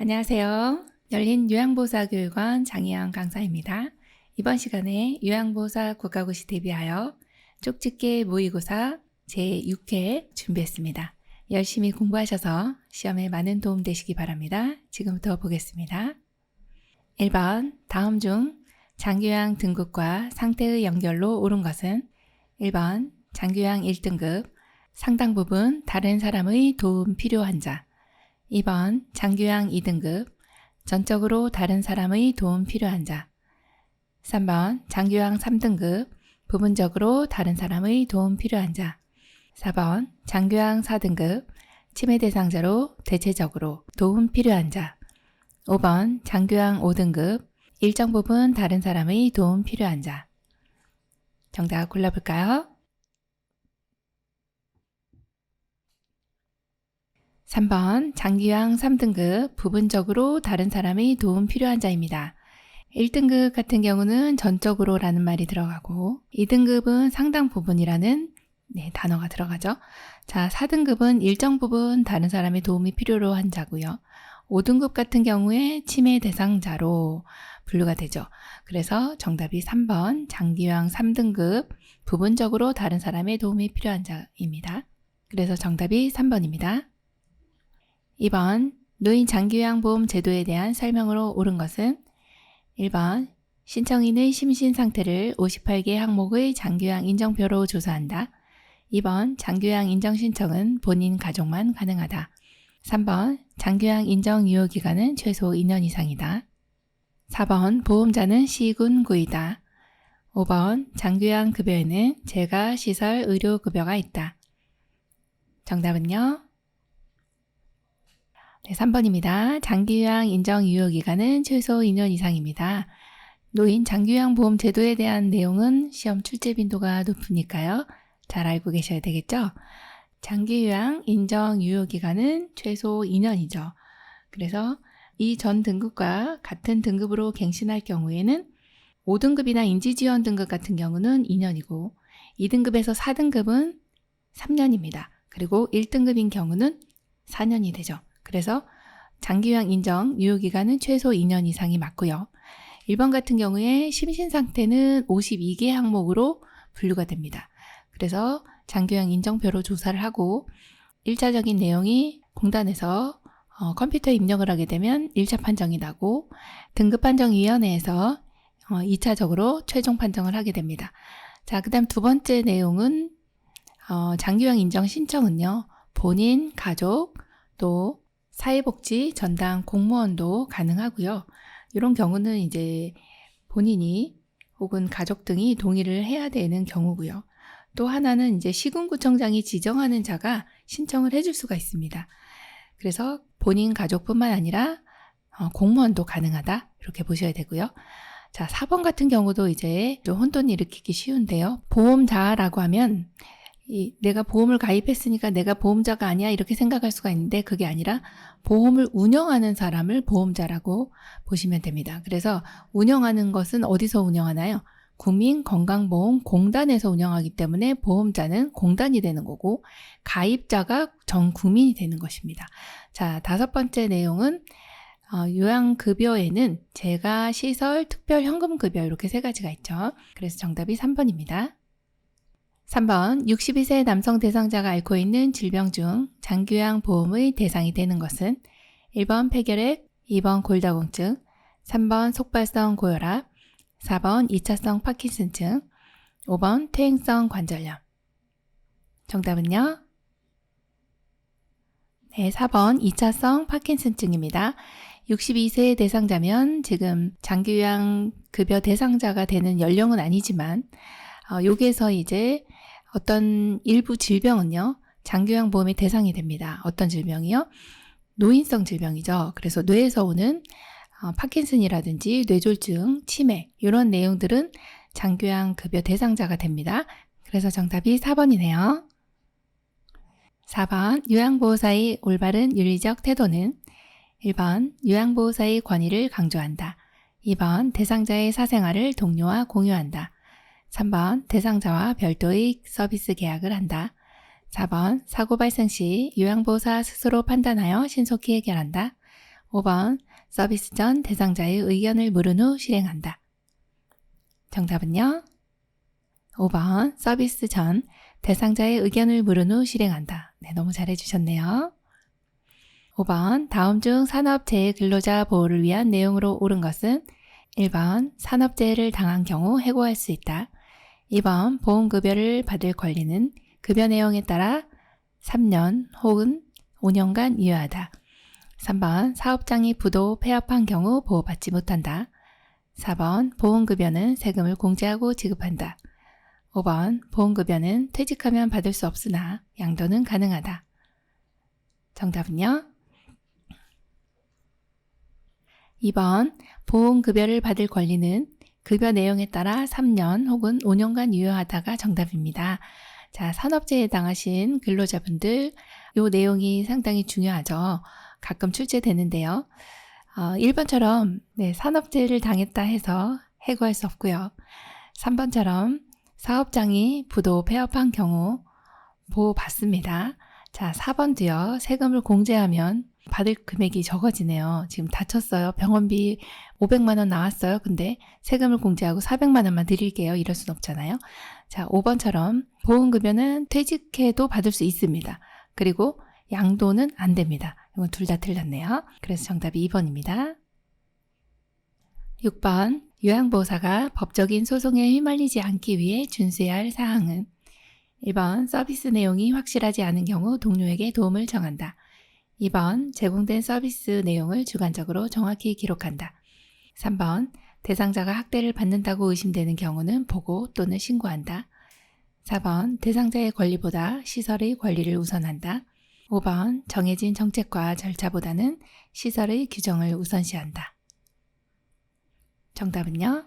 안녕하세요. 열린 요양보호사교육원 장희영 강사입니다. 이번 시간에 요양보호사 국가고시 대비하여 쪽집게 모의고사 제6회 준비했습니다. 열심히 공부하셔서 시험에 많은 도움 되시기 바랍니다. 지금부터 보겠습니다. 1번, 다음 중 장교양 등급과 상태의 연결로 옳은 것은 1번, 장교양 1등급, 상당 부분 다른 사람의 도움 필요한 자. 2번, 장교양 2등급, 전적으로 다른 사람의 도움 필요한 자. 3번, 장교양 3등급, 부분적으로 다른 사람의 도움 필요한 자. 4번, 장교양 4등급, 치매 대상자로 대체적으로 도움 필요한 자. 5번, 장교양 5등급, 일정 부분 다른 사람의 도움 필요한 자. 정답 골라볼까요? 3번, 장교양 3등급, 부분적으로 다른 사람의 도움 필요한 자입니다. 1등급 같은 경우는 전적으로 라는 말이 들어가고 2등급은 상당 부분이라는 단어가 들어가죠. 자, 4등급은 일정 부분 다른 사람의 도움이 필요로 한 자고요. 5등급 같은 경우에 치매 대상자로 분류가 되죠. 그래서 정답이 3번, 장교양 3등급, 부분적으로 다른 사람의 도움이 필요한 자입니다. 그래서 정답이 3번입니다. 2번, 노인 장교양보험 제도에 대한 설명으로 옳은 것은 1번, 신청인의 심신 상태를 58개 항목의 장교양 인정표로 조사한다. 2번, 장교양 인정 신청은 본인 가족만 가능하다. 3번, 장교양 인정 유효 기간은 최소 2년 이상이다. 4번, 보험자는 시군구이다. 5번, 장교양 급여에는 재가 시설 의료 급여가 있다. 정답은요? 네, 3번입니다. 장기요양 인정 유효기간은 최소 2년 이상입니다. 노인 장기요양보험 제도에 대한 내용은 시험 출제 빈도가 높으니까요. 잘 알고 계셔야 되겠죠? 장기요양 인정 유효기간은 최소 2년이죠. 그래서 이 전 등급과 같은 등급으로 갱신할 경우에는 5등급이나 인지지원 등급 같은 경우는 2년이고 2등급에서 4등급은 3년입니다. 그리고 1등급인 경우는 4년이 되죠. 그래서 장기요양 인정 유효기간은 최소 2년 이상이 맞고요. 1번 같은 경우에 심신상태는 52개 항목으로 분류가 됩니다. 그래서 장기요양 인정표로 조사를 하고 1차적인 내용이 공단에서 컴퓨터에 입력을 하게 되면 1차 판정이 나고 등급판정위원회에서 2차적으로 최종 판정을 하게 됩니다. 자, 그 다음 두 번째 내용은 장기요양 인정 신청은요. 본인, 가족, 또 사회복지, 전담 공무원도 가능하고요. 이런 경우는 이제 본인이 혹은 가족 등이 동의를 해야 되는 경우고요. 또 하나는 이제 시군구청장이 지정하는 자가 신청을 해줄 수가 있습니다. 그래서 본인 가족뿐만 아니라 공무원도 가능하다 이렇게 보셔야 되고요. 자, 4번 같은 경우도 이제 좀 혼돈을 일으키기 쉬운데요. 보험자라고 하면 내가 보험을 가입했으니까 내가 보험자가 아니야 이렇게 생각할 수가 있는데 그게 아니라 보험을 운영하는 사람을 보험자라고 보시면 됩니다. 그래서 운영하는 것은 어디서 운영하나요? 국민건강보험공단에서 운영하기 때문에 보험자는 공단이 되는 거고 가입자가 전 국민이 되는 것입니다. 자, 5번째 내용은 요양급여에는 재가, 시설, 특별현금급여 이렇게 3가지가 있죠. 그래서 정답이 3번입니다. 3번, 62세 남성 대상자가 앓고 있는 질병 중 장기요양 보험의 대상이 되는 것은 1번 폐결핵, 2번 골다공증, 3번 속발성 고혈압, 4번 2차성 파킨슨증, 5번 퇴행성 관절염. 정답은요? 네, 4번 2차성 파킨슨증입니다. 62세 대상자면 지금 장기요양 급여 대상자가 되는 연령은 아니지만 여기에서 이제 어떤 일부 질병은요, 장기요양 보험의 대상이 됩니다. 어떤 질병이요? 노인성 질병이죠. 그래서 뇌에서 오는 파킨슨이라든지 뇌졸중, 치매 이런 내용들은 장기요양 급여 대상자가 됩니다. 그래서 정답이 4번이네요. 4번, 요양보호사의 올바른 윤리적 태도는 1번, 요양보호사의 권위를 강조한다. 2번, 대상자의 사생활을 동료와 공유한다. 3번, 대상자와 별도의 서비스 계약을 한다. 4번, 사고 발생 시 요양보호사 스스로 판단하여 신속히 해결한다. 5번 서비스 전 대상자의 의견을 물은 후 실행한다. 정답은요? 5번 서비스 전 대상자의 의견을 물은 후 실행한다. 네, 너무 잘해주셨네요. 5번 다음 중 산업재해 근로자 보호를 위한 내용으로 옳은 것은 1번 산업재해를 당한 경우 해고할 수 있다. 2번 보험급여를 받을 권리는 급여 내용에 따라 3년 혹은 5년간 유효하다. 3번 사업장이 부도 폐업한 경우 보호받지 못한다. 4번 보험급여는 세금을 공제하고 지급한다. 5번 보험급여는 퇴직하면 받을 수 없으나 양도는 가능하다. 정답은요? 2번 보험급여를 받을 권리는 급여 내용에 따라 3년 혹은 5년간 유효하다가 정답입니다. 자, 산업재해에 당하신 근로자분들 이 내용이 상당히 중요하죠. 가끔 출제되는데요. 1번처럼 산업재해를 당했다 해서 해고할 수 없고요. 3번처럼 사업장이 부도 폐업한 경우 보호받습니다. 자, 4번도요. 세금을 공제하면 받을 금액이 적어지네요. 지금 다쳤어요. 병원비 500만 원 나왔어요. 근데 세금을 공제하고 400만 원만 드릴게요. 이럴 순 없잖아요. 자, 5번처럼 보험급여는 퇴직해도 받을 수 있습니다. 그리고 양도는 안 됩니다. 이건 둘 다 틀렸네요. 그래서 정답이 2번입니다. 6번 요양보호사가 법적인 소송에 휘말리지 않기 위해 준수해야 할 사항은 1번 서비스 내용이 확실하지 않은 경우 동료에게 도움을 청한다. 2번 제공된 서비스 내용을 주관적으로 정확히 기록한다. 3번 대상자가 학대를 받는다고 의심되는 경우는 보고 또는 신고한다. 4번 대상자의 권리보다 시설의 권리를 우선한다. 5번 정해진 정책과 절차보다는 시설의 규정을 우선시한다. 정답은요?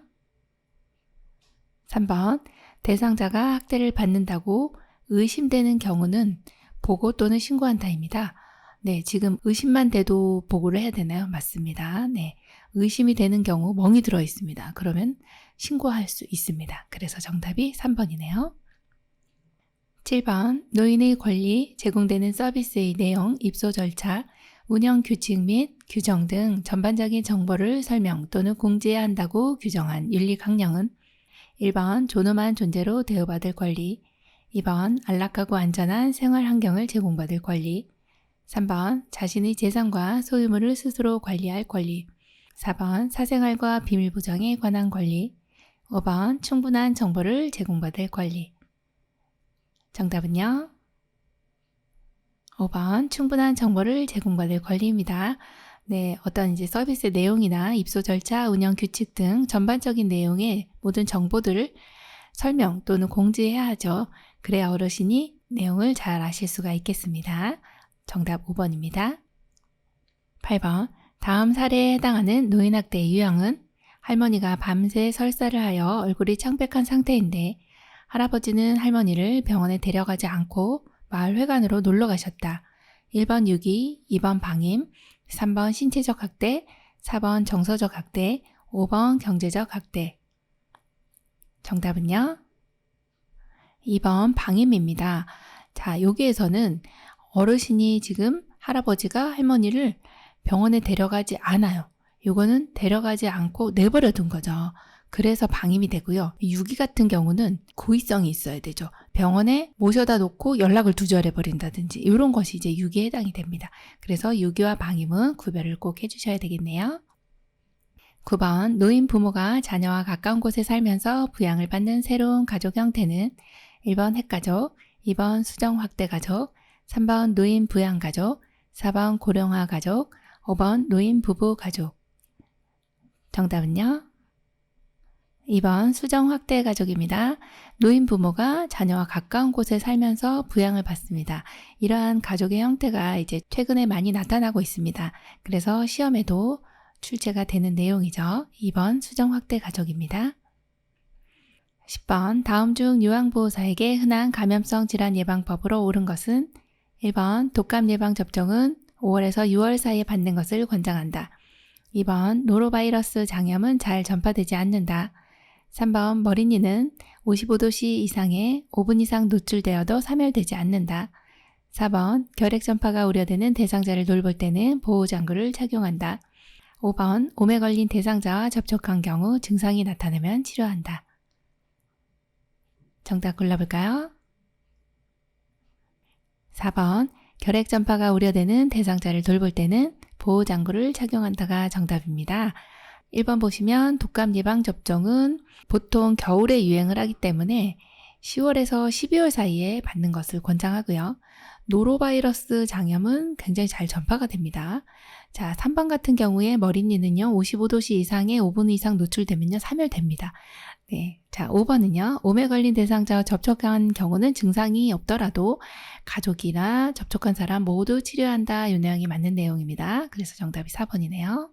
3번 대상자가 학대를 받는다고 의심되는 경우는 보고 또는 신고한다입니다. 네, 지금 의심만 돼도 보고를 해야 되나요? 맞습니다. 네, 의심이 되는 경우 멍이 들어 있습니다. 그러면 신고할 수 있습니다. 그래서 정답이 3번이네요. 7번 노인의 권리, 제공되는 서비스의 내용, 입소 절차, 운영 규칙 및 규정 등 전반적인 정보를 설명 또는 공지해야 한다고 규정한 윤리 강령은 1번 존엄한 존재로 대우받을 권리, 2번 안락하고 안전한 생활 환경을 제공받을 권리, 3번 자신의 재산과 소유물을 스스로 관리할 권리, 4번 사생활과 비밀 보장에 관한 권리, 5번 충분한 정보를 제공받을 권리. 정답은요? 5번 충분한 정보를 제공받을 권리입니다. 네, 어떤 이제 서비스 내용이나 입소 절차, 운영 규칙 등 전반적인 내용의 모든 정보들을 설명 또는 공지해야 하죠. 그래야 어르신이 내용을 잘 아실 수가 있겠습니다. 정답 5번입니다. 8번 다음 사례에 해당하는 노인학대의 유형은 할머니가 밤새 설사를 하여 얼굴이 창백한 상태인데 할아버지는 할머니를 병원에 데려가지 않고 마을 회관으로 놀러 가셨다. 1번 유기, 2번 방임, 3번 신체적 학대, 4번 정서적 학대, 5번 경제적 학대. 정답은요? 2번 방임입니다. 자, 여기에서는 어르신이 지금 할아버지가 할머니를 병원에 데려가지 않아요. 요거는 데려가지 않고 내버려 둔 거죠. 그래서 방임이 되고요. 유기 같은 경우는 고의성이 있어야 되죠. 병원에 모셔다 놓고 연락을 두절해버린다든지 이런 것이 이제 유기에 해당이 됩니다. 그래서 유기와 방임은 구별을 꼭 해주셔야 되겠네요. 9번 노인 부모가 자녀와 가까운 곳에 살면서 부양을 받는 새로운 가족 형태는 1번 핵가족, 2번 수정확대가족, 3번 노인 부양가족, 4번 고령화 가족, 5번 노인 부부 가족. 정답은요? 2번 수정확대 가족입니다. 노인 부모가 자녀와 가까운 곳에 살면서 부양을 받습니다. 이러한 가족의 형태가 이제 최근에 많이 나타나고 있습니다. 그래서 시험에도 출제가 되는 내용이죠. 2번 수정확대 가족입니다. 10번 다음 중 요양보호사에게 흔한 감염성 질환 예방법으로 옳은 것은 1번 독감 예방 접종은 5월에서 6월 사이에 받는 것을 권장한다. 2번 노로바이러스 장염은 잘 전파되지 않는다. 3번 머리니는 55도씨 이상에 5분 이상 노출되어도 사멸되지 않는다. 4번 결핵 전파가 우려되는 대상자를 돌볼 때는 보호장구를 착용한다. 5번 몸에 걸린 대상자와 접촉한 경우 증상이 나타나면 치료한다. 정답 골라볼까요? 4번 결핵 전파가 우려되는 대상자를 돌볼 때는 보호장구를 착용한다가 정답입니다. 1번 보시면 독감 예방 접종은 보통 겨울에 유행을 하기 때문에 10월에서 12월 사이에 받는 것을 권장하고요. 노로바이러스 장염은 굉장히 잘 전파가 됩니다. 자, 3번 같은 경우에 머리니는요, 55도씨 이상에 5분 이상 노출되면요, 사멸됩니다. 네. 자, 5번은요, 몸에 걸린 대상자와 접촉한 경우는 증상이 없더라도 가족이나 접촉한 사람 모두 치료한다. 이 내용이 맞는 내용입니다. 그래서 정답이 4번이네요.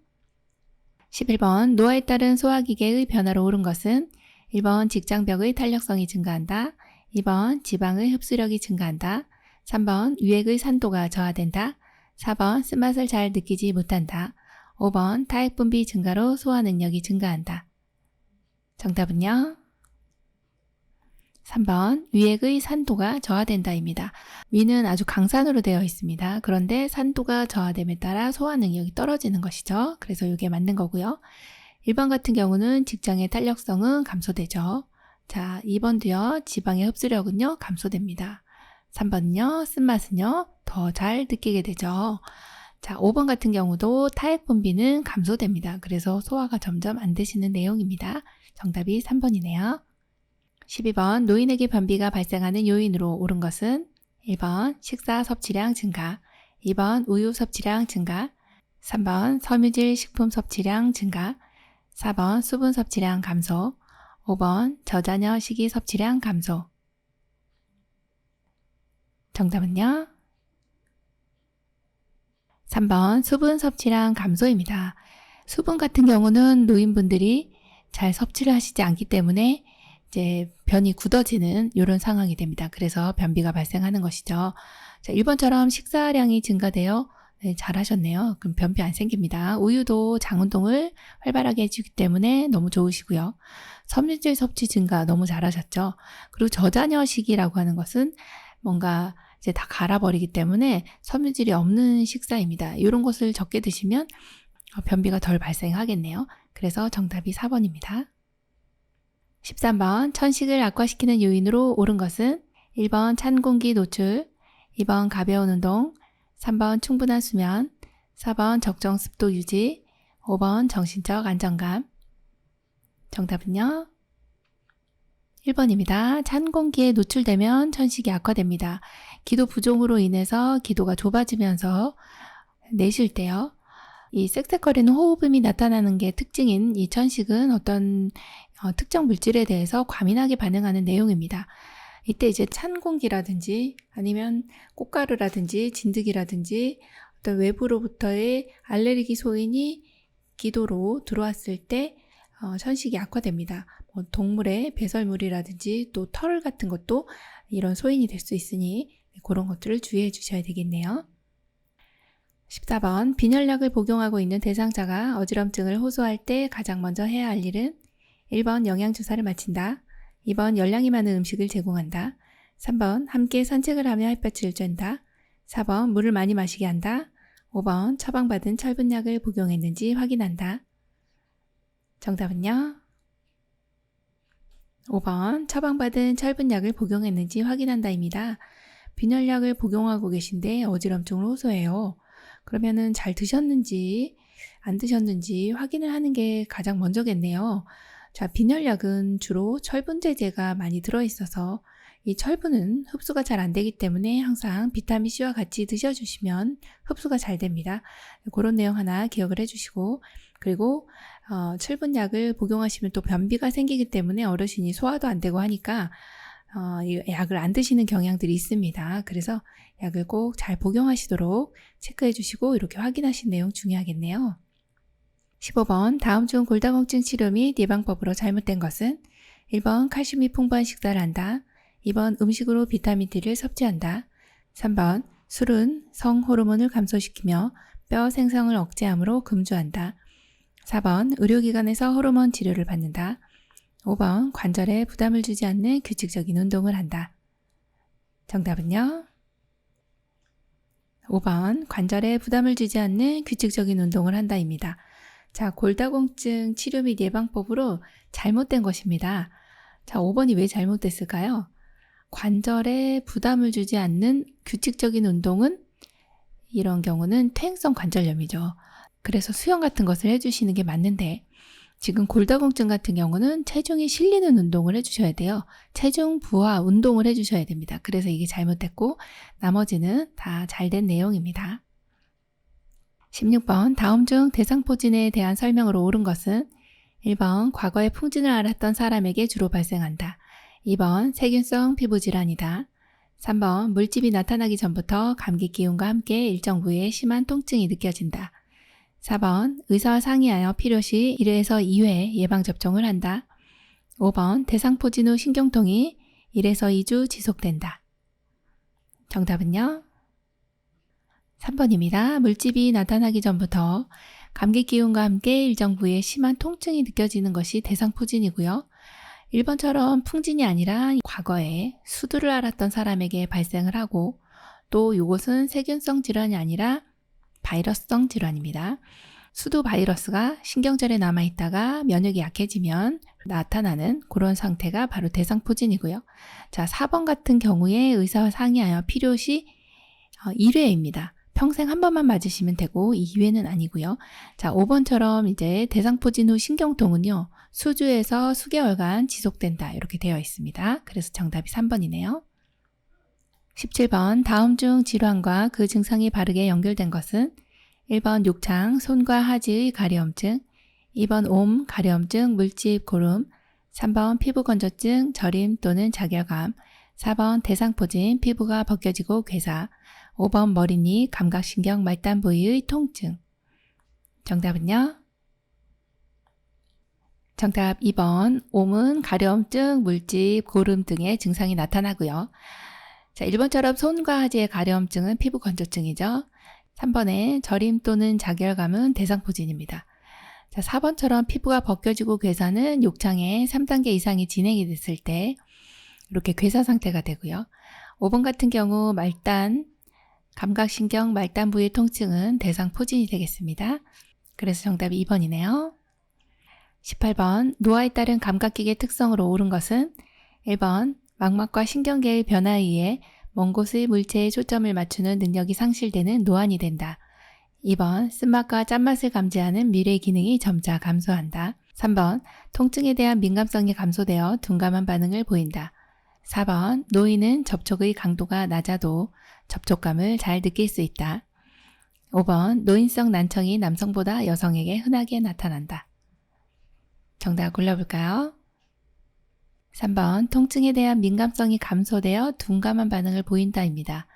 11번, 노화에 따른 소화기계의 변화로 옳은 것은 1번 직장벽의 탄력성이 증가한다. 2번 지방의 흡수력이 증가한다. 3번 유액의 산도가 저하된다. 4번 쓴맛을 잘 느끼지 못한다. 5번 타액 분비 증가로 소화 능력이 증가한다. 정답은요? 3번 유액의 산도가 저하된다입니다. 위는 아주 강산으로 되어 있습니다. 그런데 산도가 저하됨에 따라 소화 능력이 떨어지는 것이죠. 그래서 이게 맞는 거고요. 1번 같은 경우는 직장의 탄력성은 감소되죠. 자, 2번도요. 지방의 흡수력은요. 감소됩니다. 3번은요. 쓴맛은요. 더 잘 느끼게 되죠. 자, 5번 같은 경우도 타액 분비는 감소됩니다. 그래서 소화가 점점 안 되시는 내용입니다. 정답이 3번이네요. 12번 노인에게 변비가 발생하는 요인으로 옳은 것은 1번 식사 섭취량 증가, 2번 우유 섭취량 증가, 3번 섬유질 식품 섭취량 증가, 4번 수분 섭취량 감소, 5번 저자녀 식이 섭취량 감소. 정답은요? 3번 수분 섭취량 감소입니다. 수분 같은 경우는 노인분들이 잘 섭취를 하시지 않기 때문에 이제 변이 굳어지는 이런 상황이 됩니다. 그래서 변비가 발생하는 것이죠. 자, 1번처럼 식사량이 증가되어 네, 잘하셨네요. 그럼 변비 안 생깁니다. 우유도 장운동을 활발하게 해주기 때문에 너무 좋으시고요. 섬유질 섭취 증가 너무 잘하셨죠. 그리고 저자녀식이라고 하는 것은 뭔가 이제 다 갈아버리기 때문에 섬유질이 없는 식사입니다. 이런 것을 적게 드시면 변비가 덜 발생하겠네요. 그래서 정답이 4번입니다. 13번 천식을 악화시키는 요인으로 옳은 것은 1번 찬 공기 노출, 2번 가벼운 운동, 3번 충분한 수면, 4번 적정 습도 유지, 5번 정신적 안정감. 정답은요? 1번입니다. 찬 공기에 노출되면 천식이 악화됩니다. 기도 부종으로 인해서 기도가 좁아지면서 내쉴 때요. 이 쌕쌕거리는 호흡음이 나타나는 게 특징인 이 천식은 어떤 특정 물질에 대해서 과민하게 반응하는 내용입니다. 이때 이제 찬 공기라든지 아니면 꽃가루라든지 진드기라든지 어떤 외부로부터의 알레르기 소인이 기도로 들어왔을 때 천식이 악화됩니다. 동물의 배설물이라든지 또 털 같은 것도 이런 소인이 될 수 있으니 그런 것들을 주의해 주셔야 되겠네요. 14번 빈혈약을 복용하고 있는 대상자가 어지럼증을 호소할 때 가장 먼저 해야 할 일은 1번 영양주사를 마친다. 2번 열량이 많은 음식을 제공한다. 3번 함께 산책을 하며 햇볕을 쬐다. 4번 물을 많이 마시게 한다. 5번 처방받은 철분약을 복용했는지 확인한다. 정답은요? 5번 처방받은 철분약을 복용했는지 확인한다입니다. 빈혈약을 복용하고 계신데 어지럼증을 호소해요. 그러면은 잘 드셨는지 안 드셨는지 확인을 하는 게 가장 먼저겠네요. 자, 빈혈약은 주로 철분제제가 많이 들어있어서 이 철분은 흡수가 잘 안 되기 때문에 항상 비타민C와 같이 드셔주시면 흡수가 잘 됩니다. 그런 내용 하나 기억을 해주시고, 그리고 철분약을 복용하시면 또 변비가 생기기 때문에 어르신이 소화도 안 되고 하니까 이 약을 안 드시는 경향들이 있습니다. 그래서 약을 꼭 잘 복용하시도록 체크해 주시고 이렇게 확인하신 내용 중요하겠네요. 15번 다음 중 골다공증 치료 및 예방법으로 잘못된 것은 1번 칼슘이 풍부한 식사를 한다. 2번 음식으로 비타민 D를 섭취한다. 3번 술은 성호르몬을 감소시키며 뼈 생성을 억제하므로 금주한다. 4번 의료기관에서 호르몬 치료를 받는다. 5번 관절에 부담을 주지 않는 규칙적인 운동을 한다. 정답은요? 5번 관절에 부담을 주지 않는 규칙적인 운동을 한다입니다. 자, 골다공증 치료 및 예방법으로 잘못된 것입니다. 자, 5번이 왜 잘못됐을까요? 관절에 부담을 주지 않는 규칙적인 운동은 이런 경우는 퇴행성 관절염이죠. 그래서 수영 같은 것을 해주시는 게 맞는데 지금 골다공증 같은 경우는 체중이 실리는 운동을 해주셔야 돼요. 체중 부하 운동을 해주셔야 됩니다. 그래서 이게 잘못됐고 나머지는 다 잘된 내용입니다. 16번 다음 중 대상포진에 대한 설명으로 옳은 것은 1번 과거에 풍진을 앓았던 사람에게 주로 발생한다. 2번 세균성 피부질환이다. 3번 물집이 나타나기 전부터 감기 기운과 함께 일정 부위에 심한 통증이 느껴진다. 4번 의사와 상의하여 필요시 1회에서 2회 예방접종을 한다. 5번 대상포진 후 신경통이 1에서 2주 지속된다. 정답은요? 3번입니다. 물집이 나타나기 전부터 감기 기운과 함께 일정 부위에 심한 통증이 느껴지는 것이 대상포진이고요. 1번처럼 풍진이 아니라 과거에 수두를 앓았던 사람에게 발생을 하고 또 이것은 세균성 질환이 아니라 바이러스성 질환입니다. 수두 바이러스가 신경절에 남아있다가 면역이 약해지면 나타나는 그런 상태가 바로 대상포진이고요. 자, 4번 같은 경우에 의사와 상의하여 필요시 1회입니다. 평생 한 번만 맞으시면 되고 2회는 아니고요. 자, 5번처럼 이제 대상포진 후 신경통은요. 수주에서 수개월간 지속된다 이렇게 되어 있습니다. 그래서 정답이 3번이네요. 17번 다음 중 질환과 그 증상이 바르게 연결된 것은 1번 욕창, 손과 하지의 가려움증, 2번 옴, 가려움증, 물집, 고름, 3번 피부 건조증, 저림 또는 자결감, 4번 대상포진, 피부가 벗겨지고 괴사, 5번 머리니, 감각신경, 말단 부위의 통증. 정답은요? 정답 2번 옴은 가려움증, 물집, 고름 등의 증상이 나타나고요. 자, 1번처럼 손과 하지의 가려움증은 피부 건조증이죠. 3번의 저림 또는 자결감은 대상포진입니다. 자, 4번처럼 피부가 벗겨지고 괴사는 욕창의 3단계 이상이 진행이 됐을 때 이렇게 괴사 상태가 되고요. 5번 같은 경우 말단, 감각신경, 말단 부위 통증은 대상포진이 되겠습니다. 그래서 정답이 2번이네요. 18번 노화에 따른 감각기계 특성으로 옳은 것은 1번 망막과 신경계의 변화에 의해 먼 곳의 물체에 초점을 맞추는 능력이 상실되는 노안이 된다. 2번 쓴맛과 짠맛을 감지하는 미래 기능이 점차 감소한다. 3번 통증에 대한 민감성이 감소되어 둔감한 반응을 보인다. 4번 노인은 접촉의 강도가 낮아도 접촉감을 잘 느낄 수 있다. 5번 노인성 난청이 남성보다 여성에게 흔하게 나타난다. 정답 골라볼까요? 3번 통증에 대한 민감성이 감소되어 둔감한 반응을 보인다입니다.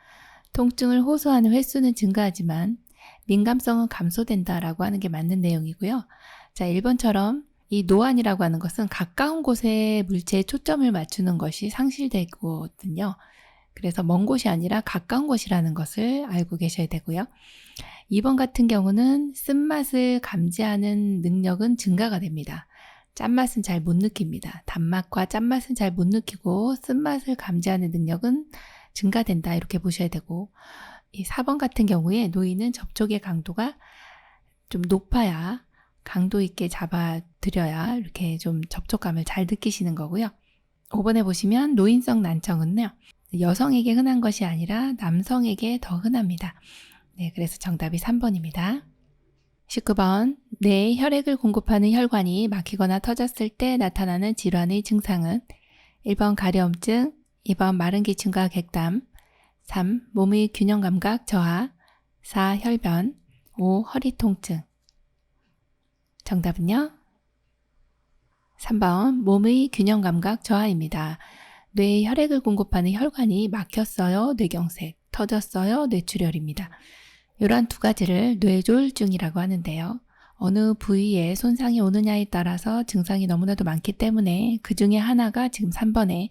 통증을 호소하는 횟수는 증가하지만 민감성은 감소된다라고 하는 게 맞는 내용이고요. 자, 1번처럼 이 노안이라고 하는 것은 가까운 곳에 물체에 초점을 맞추는 것이 상실되거든요. 그래서 먼 곳이 아니라 가까운 곳이라는 것을 알고 계셔야 되고요. 2번 같은 경우는 쓴맛을 감지하는 능력은 증가가 됩니다. 짠맛은 잘 못 느낍니다. 단맛과 짠맛은 잘 못 느끼고 쓴맛을 감지하는 능력은 증가된다 이렇게 보셔야 되고 이 4번 같은 경우에 노인은 접촉의 강도가 좀 높아야 강도 있게 잡아드려야 이렇게 좀 접촉감을 잘 느끼시는 거고요. 5번에 보시면 노인성 난청은요. 여성에게 흔한 것이 아니라 남성에게 더 흔합니다. 네, 그래서 정답이 3번입니다. 19번 뇌에 혈액을 공급하는 혈관이 막히거나 터졌을 때 나타나는 질환의 증상은 1번 가려움증, 2번 마른 기침과 객담, 3. 몸의 균형 감각 저하, 4. 혈변, 5. 허리 통증. 정답은요? 3번 몸의 균형 감각 저하입니다. 뇌에 혈액을 공급하는 혈관이 막혔어요, 뇌경색, 터졌어요, 뇌출혈입니다. 이러한 두 가지를 뇌졸중이라고 하는데요. 어느 부위에 손상이 오느냐에 따라서 증상이 너무나도 많기 때문에 그 중에 하나가 지금 3번에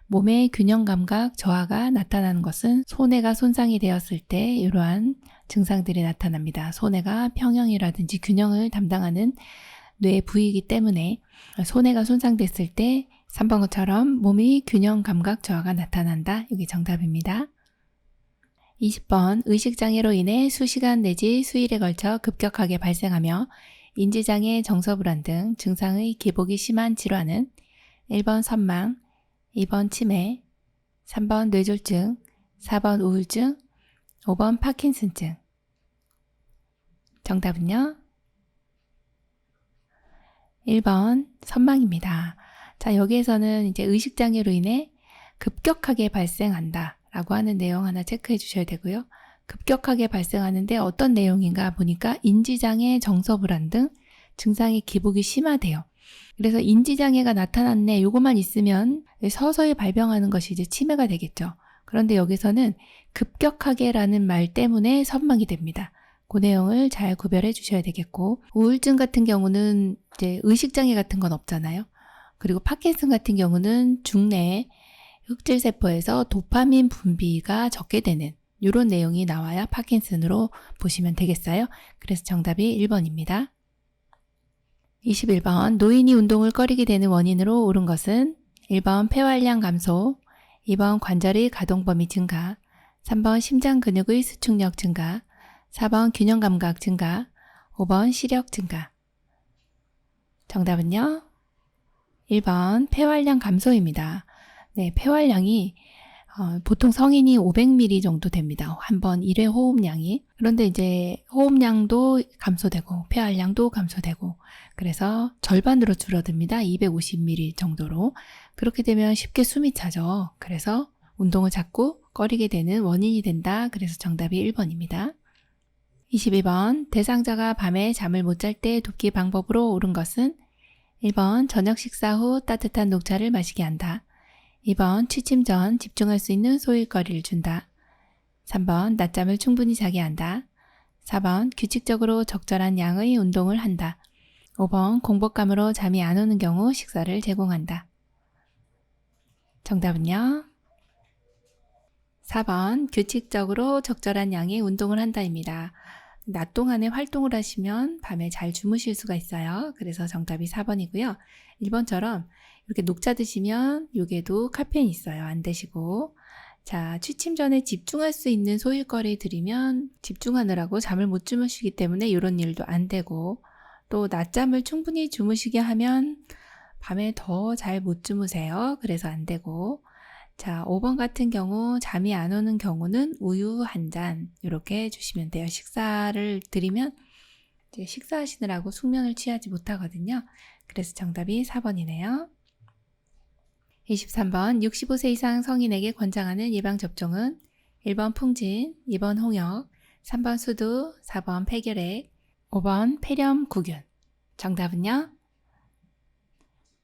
몸의 균형 감각 저하가 나타나는 것은 손해가 손상이 되었을 때 이러한 증상들이 나타납니다. 손해가 평형이라든지 균형을 담당하는 뇌 부위이기 때문에 손해가 손상됐을 때 3번 것처럼 몸의 균형 감각 저하가 나타난다. 이게 정답입니다. 20번 의식장애로 인해 수시간 내지 수일에 걸쳐 급격하게 발생하며 인지장애, 정서불안 등 증상의 기복이 심한 질환은 1번 선망, 2번 치매, 3번 뇌졸중, 4번 우울증, 5번 파킨슨증. 정답은요? 1번 선망입니다. 자, 여기에서는 이제 의식장애로 인해 급격하게 발생한다 라고 하는 내용 하나 체크해 주셔야 되고요. 급격하게 발생하는데 어떤 내용인가 보니까 인지장애, 정서불안 등 증상의 기복이 심하대요. 그래서 인지장애가 나타났네, 요것만 있으면 서서히 발병하는 것이 이제 치매가 되겠죠. 그런데 여기서는 급격하게라는 말 때문에 선망이 됩니다. 그 내용을 잘 구별해 주셔야 되겠고, 우울증 같은 경우는 이제 의식장애 같은 건 없잖아요. 그리고 파킨슨 같은 경우는 중내 흑질세포에서 도파민 분비가 적게 되는 이런 내용이 나와야 파킨슨으로 보시면 되겠어요. 그래서 정답이 1번입니다. 21번 노인이 운동을 꺼리게 되는 원인으로 옳은 것은 1번 폐활량 감소, 2번 관절의 가동 범위 증가, 3번 심장 근육의 수축력 증가, 4번 균형 감각 증가, 5번 시력 증가. 정답은요? 1번 폐활량 감소입니다. 네, 폐활량이 보통 성인이 500ml 정도 됩니다. 한 번 1회 호흡량이. 그런데 이제 호흡량도 감소되고 폐활량도 감소되고 그래서 절반으로 줄어듭니다. 250ml 정도로. 그렇게 되면 쉽게 숨이 차죠. 그래서 운동을 자꾸 꺼리게 되는 원인이 된다. 그래서 정답이 1번입니다. 22번 대상자가 밤에 잠을 못 잘 때 돕기 방법으로 옳은 것은 1번 저녁 식사 후 따뜻한 녹차를 마시게 한다. 2번 취침 전 집중할 수 있는 소일거리를 준다. 3번 낮잠을 충분히 자게 한다. 4번 규칙적으로 적절한 양의 운동을 한다. 5번 공복감으로 잠이 안 오는 경우 식사를 제공한다. 정답은요? 4번 규칙적으로 적절한 양의 운동을 한다입니다. 낮 동안에 활동을 하시면 밤에 잘 주무실 수가 있어요. 그래서 정답이 4번이고요. 1번처럼 이렇게 녹차 드시면 요게도 카페인 있어요. 안 드시고. 자, 취침 전에 집중할 수 있는 소일거리 드리면 집중하느라고 잠을 못 주무시기 때문에 이런 일도 안 되고 또 낮잠을 충분히 주무시게 하면 밤에 더 잘 못 주무세요. 그래서 안 되고 자, 5번 같은 경우 잠이 안 오는 경우는 우유 한 잔 이렇게 해주시면 돼요. 식사를 드리면 이제 식사하시느라고 숙면을 취하지 못하거든요. 그래서 정답이 4번이네요. 23번 65세 이상 성인에게 권장하는 예방접종은 1번 풍진, 2번 홍역, 3번 수두, 4번 폐결핵, 5번 폐렴구균. 정답은요?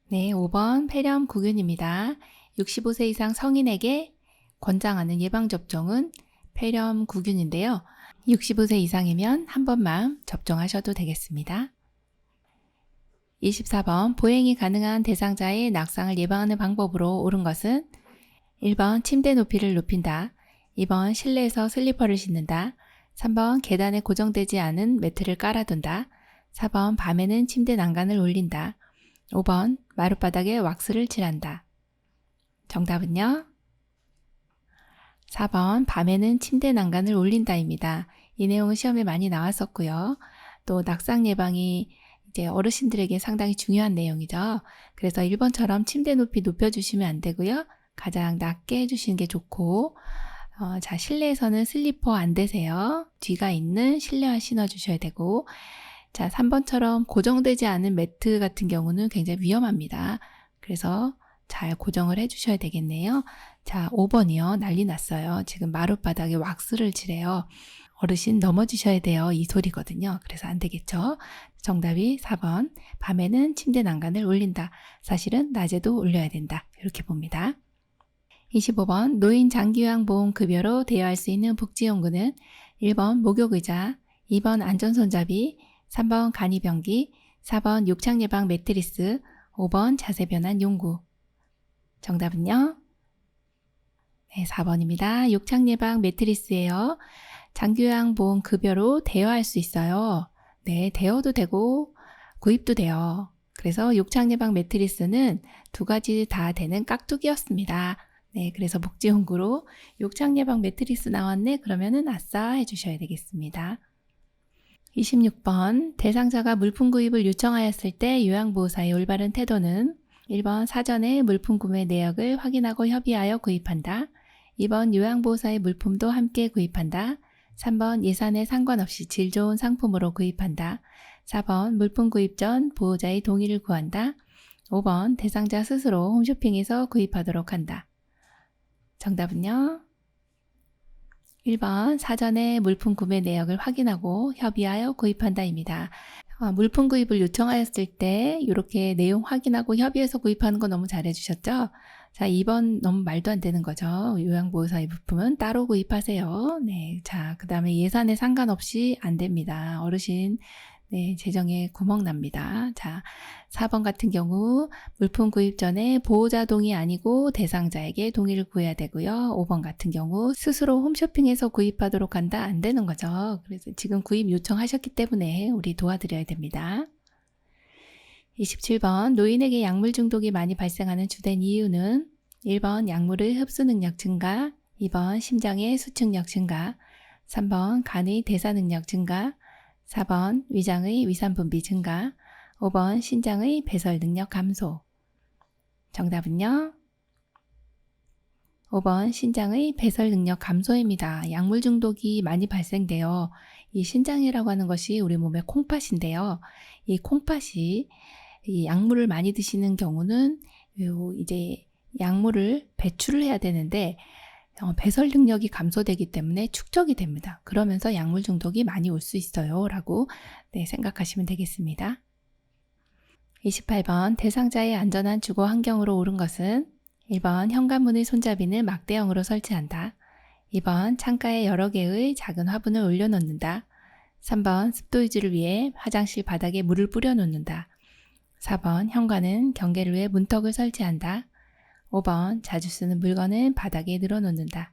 네, 5번 폐렴구균입니다. 65세 이상 성인에게 권장하는 예방접종은 폐렴구균인데요. 65세 이상이면 한 번만 접종하셔도 되겠습니다. 24번 보행이 가능한 대상자의 낙상을 예방하는 방법으로 옳은 것은 1번 침대 높이를 높인다. 2번 실내에서 슬리퍼를 신는다. 3번 계단에 고정되지 않은 매트를 깔아둔다. 4번 밤에는 침대 난간을 올린다. 5번 마룻바닥에 왁스를 칠한다. 정답은요? 4번 밤에는 침대 난간을 올린다입니다. 이 내용은 시험에 많이 나왔었고요. 또 낙상 예방이 이제 어르신들에게 상당히 중요한 내용이죠. 그래서 1번처럼 침대 높이 높여주시면 안 되고요. 가장 낮게 해주시는 게 좋고 자, 실내에서는 슬리퍼 안 되세요. 뒤가 있는 실내화 신어주셔야 되고 자, 3번처럼 고정되지 않은 매트 같은 경우는 굉장히 위험합니다. 그래서 잘 고정을 해주셔야 되겠네요. 자, 5번이요. 난리 났어요. 지금 마룻바닥에 왁스를 칠해요. 어르신 넘어지셔야 돼요. 이 소리거든요. 그래서 안 되겠죠. 정답이 4번. 밤에는 침대 난간을 올린다. 사실은 낮에도 올려야 된다. 이렇게 봅니다. 25번 노인 장기요양보험 급여로 대여할 수 있는 복지연구는 1번 목욕의자, 2번 안전손잡이, 3번 간이병기, 4번 욕창예방 매트리스, 5번 자세변환 용구. 정답은요? 네, 4번입니다. 욕창예방 매트리스예요. 장기요양보험 급여로 대여할 수 있어요. 네, 대여도 되고 구입도 돼요. 그래서 욕창예방 매트리스는 두 가지 다 되는 깍두기였습니다. 네, 그래서 복지용구로 욕창 예방 매트리스 나왔네? 그러면은 아싸 해주셔야 되겠습니다. 26번 대상자가 물품 구입을 요청하였을 때 요양보호사의 올바른 태도는 1번 사전에 물품 구매 내역을 확인하고 협의하여 구입한다. 2번 요양보호사의 물품도 함께 구입한다. 3번 예산에 상관없이 질 좋은 상품으로 구입한다. 4번 물품 구입 전 보호자의 동의를 구한다. 5번 대상자 스스로 홈쇼핑에서 구입하도록 한다. 정답은요? 1번 사전에 물품 구매 내역을 확인하고 협의하여 구입한다입니다. 물품 구입을 요청하였을 때 이렇게 내용 확인하고 협의해서 구입하는 거 너무 잘해주셨죠? 자, 2번 너무 말도 안 되는 거죠. 요양보호사의 물품은 따로 구입하세요. 네, 자, 그 다음에 예산에 상관없이 안 됩니다. 어르신 네, 재정에 구멍 납니다. 자, 4번 같은 경우 물품 구입 전에 보호자 동의 아니고 대상자에게 동의를 구해야 되고요. 5번 같은 경우 스스로 홈쇼핑에서 구입하도록 한다. 안 되는 거죠. 그래서 지금 구입 요청하셨기 때문에 우리 도와드려야 됩니다. 27번 노인에게 약물 중독이 많이 발생하는 주된 이유는 1번 약물의 흡수 능력 증가, 2번 심장의 수축력 증가, 3번 간의 대사 능력 증가, 4번 위장의 위산 분비 증가, 5번 신장의 배설 능력 감소. 정답은요? 5번 신장의 배설 능력 감소입니다. 약물 중독이 많이 발생돼요. 이 신장이라고 하는 것이 우리 몸의 콩팥인데요. 이 콩팥이 이 약물을 많이 드시는 경우는 이제 약물을 배출을 해야 되는데 배설 능력이 감소되기 때문에 축적이 됩니다. 그러면서 약물 중독이 많이 올 수 있어요. 라고 생각하시면 되겠습니다. 28번 대상자의 안전한 주거 환경으로 옳은 것은 1번 현관문의 손잡이는 막대형으로 설치한다. 2번 창가에 여러 개의 작은 화분을 올려놓는다. 3번 습도 유지를 위해 화장실 바닥에 물을 뿌려놓는다. 4번 현관은 경계를 위해 문턱을 설치한다. 5번 자주 쓰는 물건은 바닥에 늘어놓는다.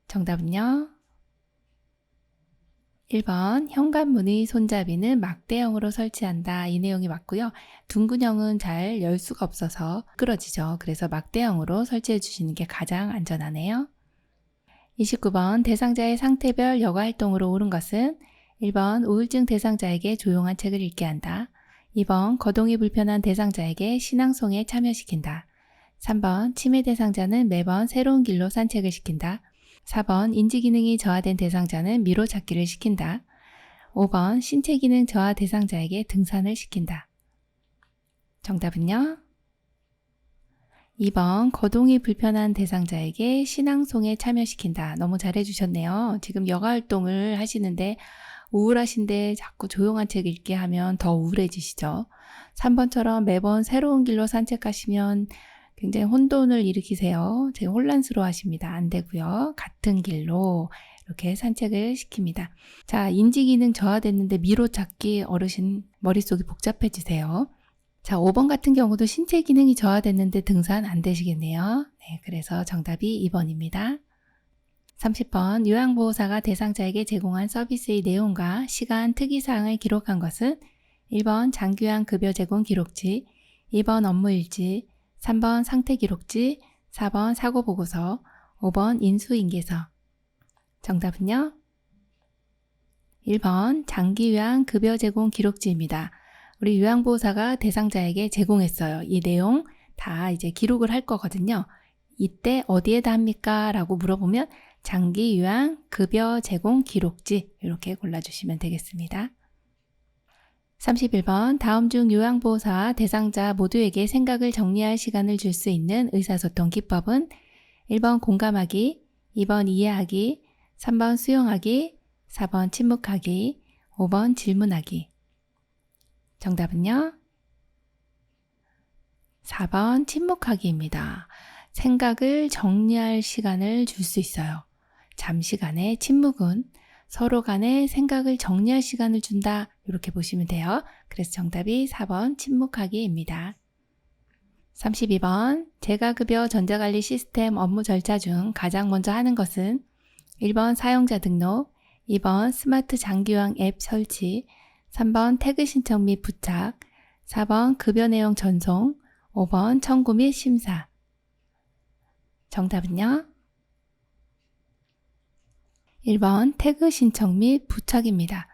정답은요? 1번 현관문의 손잡이는 막대형으로 설치한다. 이 내용이 맞고요. 둥근형은 잘 열 수가 없어서 미끄러지죠. 그래서 막대형으로 설치해 주시는 게 가장 안전하네요. 29번 대상자의 상태별 여가활동으로 옳은 것은 1번 우울증 대상자에게 조용한 책을 읽게 한다. 2번 거동이 불편한 대상자에게 신앙송에 참여시킨다. 3번 치매 대상자는 매번 새로운 길로 산책을 시킨다. 4번 인지기능이 저하된 대상자는 미로 찾기를 시킨다. 5번 신체기능 저하 대상자에게 등산을 시킨다. 정답은요? 2번 거동이 불편한 대상자에게 신앙송에 참여시킨다. 너무 잘해주셨네요. 지금 여가활동을 하시는데 우울하신데 자꾸 조용한 책 읽게 하면 더 우울해지시죠. 3번처럼 매번 새로운 길로 산책하시면 굉장히 혼돈을 일으키세요. 되게 혼란스러워 하십니다. 안 되고요. 같은 길로 이렇게 산책을 시킵니다. 자, 인지기능 저하됐는데 미로 찾기 어르신 머릿속이 복잡해지세요. 자, 5번 같은 경우도 신체 기능이 저하됐는데 등산 안 되시겠네요. 네, 그래서 정답이 2번입니다. 30번 요양보호사가 대상자에게 제공한 서비스의 내용과 시간 특이사항을 기록한 것은 1번 장기요양 급여 제공 기록지, 2번 업무일지, 3번 상태기록지, 4번 사고보고서, 5번 인수인계서. 정답은요? 1번 장기요양 급여 제공 기록지입니다. 우리 요양보호사가 대상자에게 제공했어요. 이 내용 다 이제 기록을 할 거거든요. 이때 어디에다 합니까? 라고 물어보면 장기요양 급여 제공 기록지 이렇게 골라주시면 되겠습니다. 31번 다음 중 요양보호사와 대상자 모두에게 생각을 정리할 시간을 줄 수 있는 의사소통 기법은 1번 공감하기, 2번 이해하기, 3번 수용하기, 4번 침묵하기, 5번 질문하기. 정답은요? 4번 침묵하기입니다. 생각을 정리할 시간을 줄 수 있어요. 잠시간의 침묵은 서로 간에 생각을 정리할 시간을 준다. 이렇게 보시면 돼요. 그래서 정답이 4번 침묵하기입니다. 32번 재가급여 전자관리 시스템 업무 절차 중 가장 먼저 하는 것은 1번 사용자 등록, 2번 스마트 장기요양 앱 설치, 3번 태그 신청 및 부착, 4번 급여 내용 전송, 5번 청구 및 심사. 정답은요? 1번 태그 신청 및 부착입니다.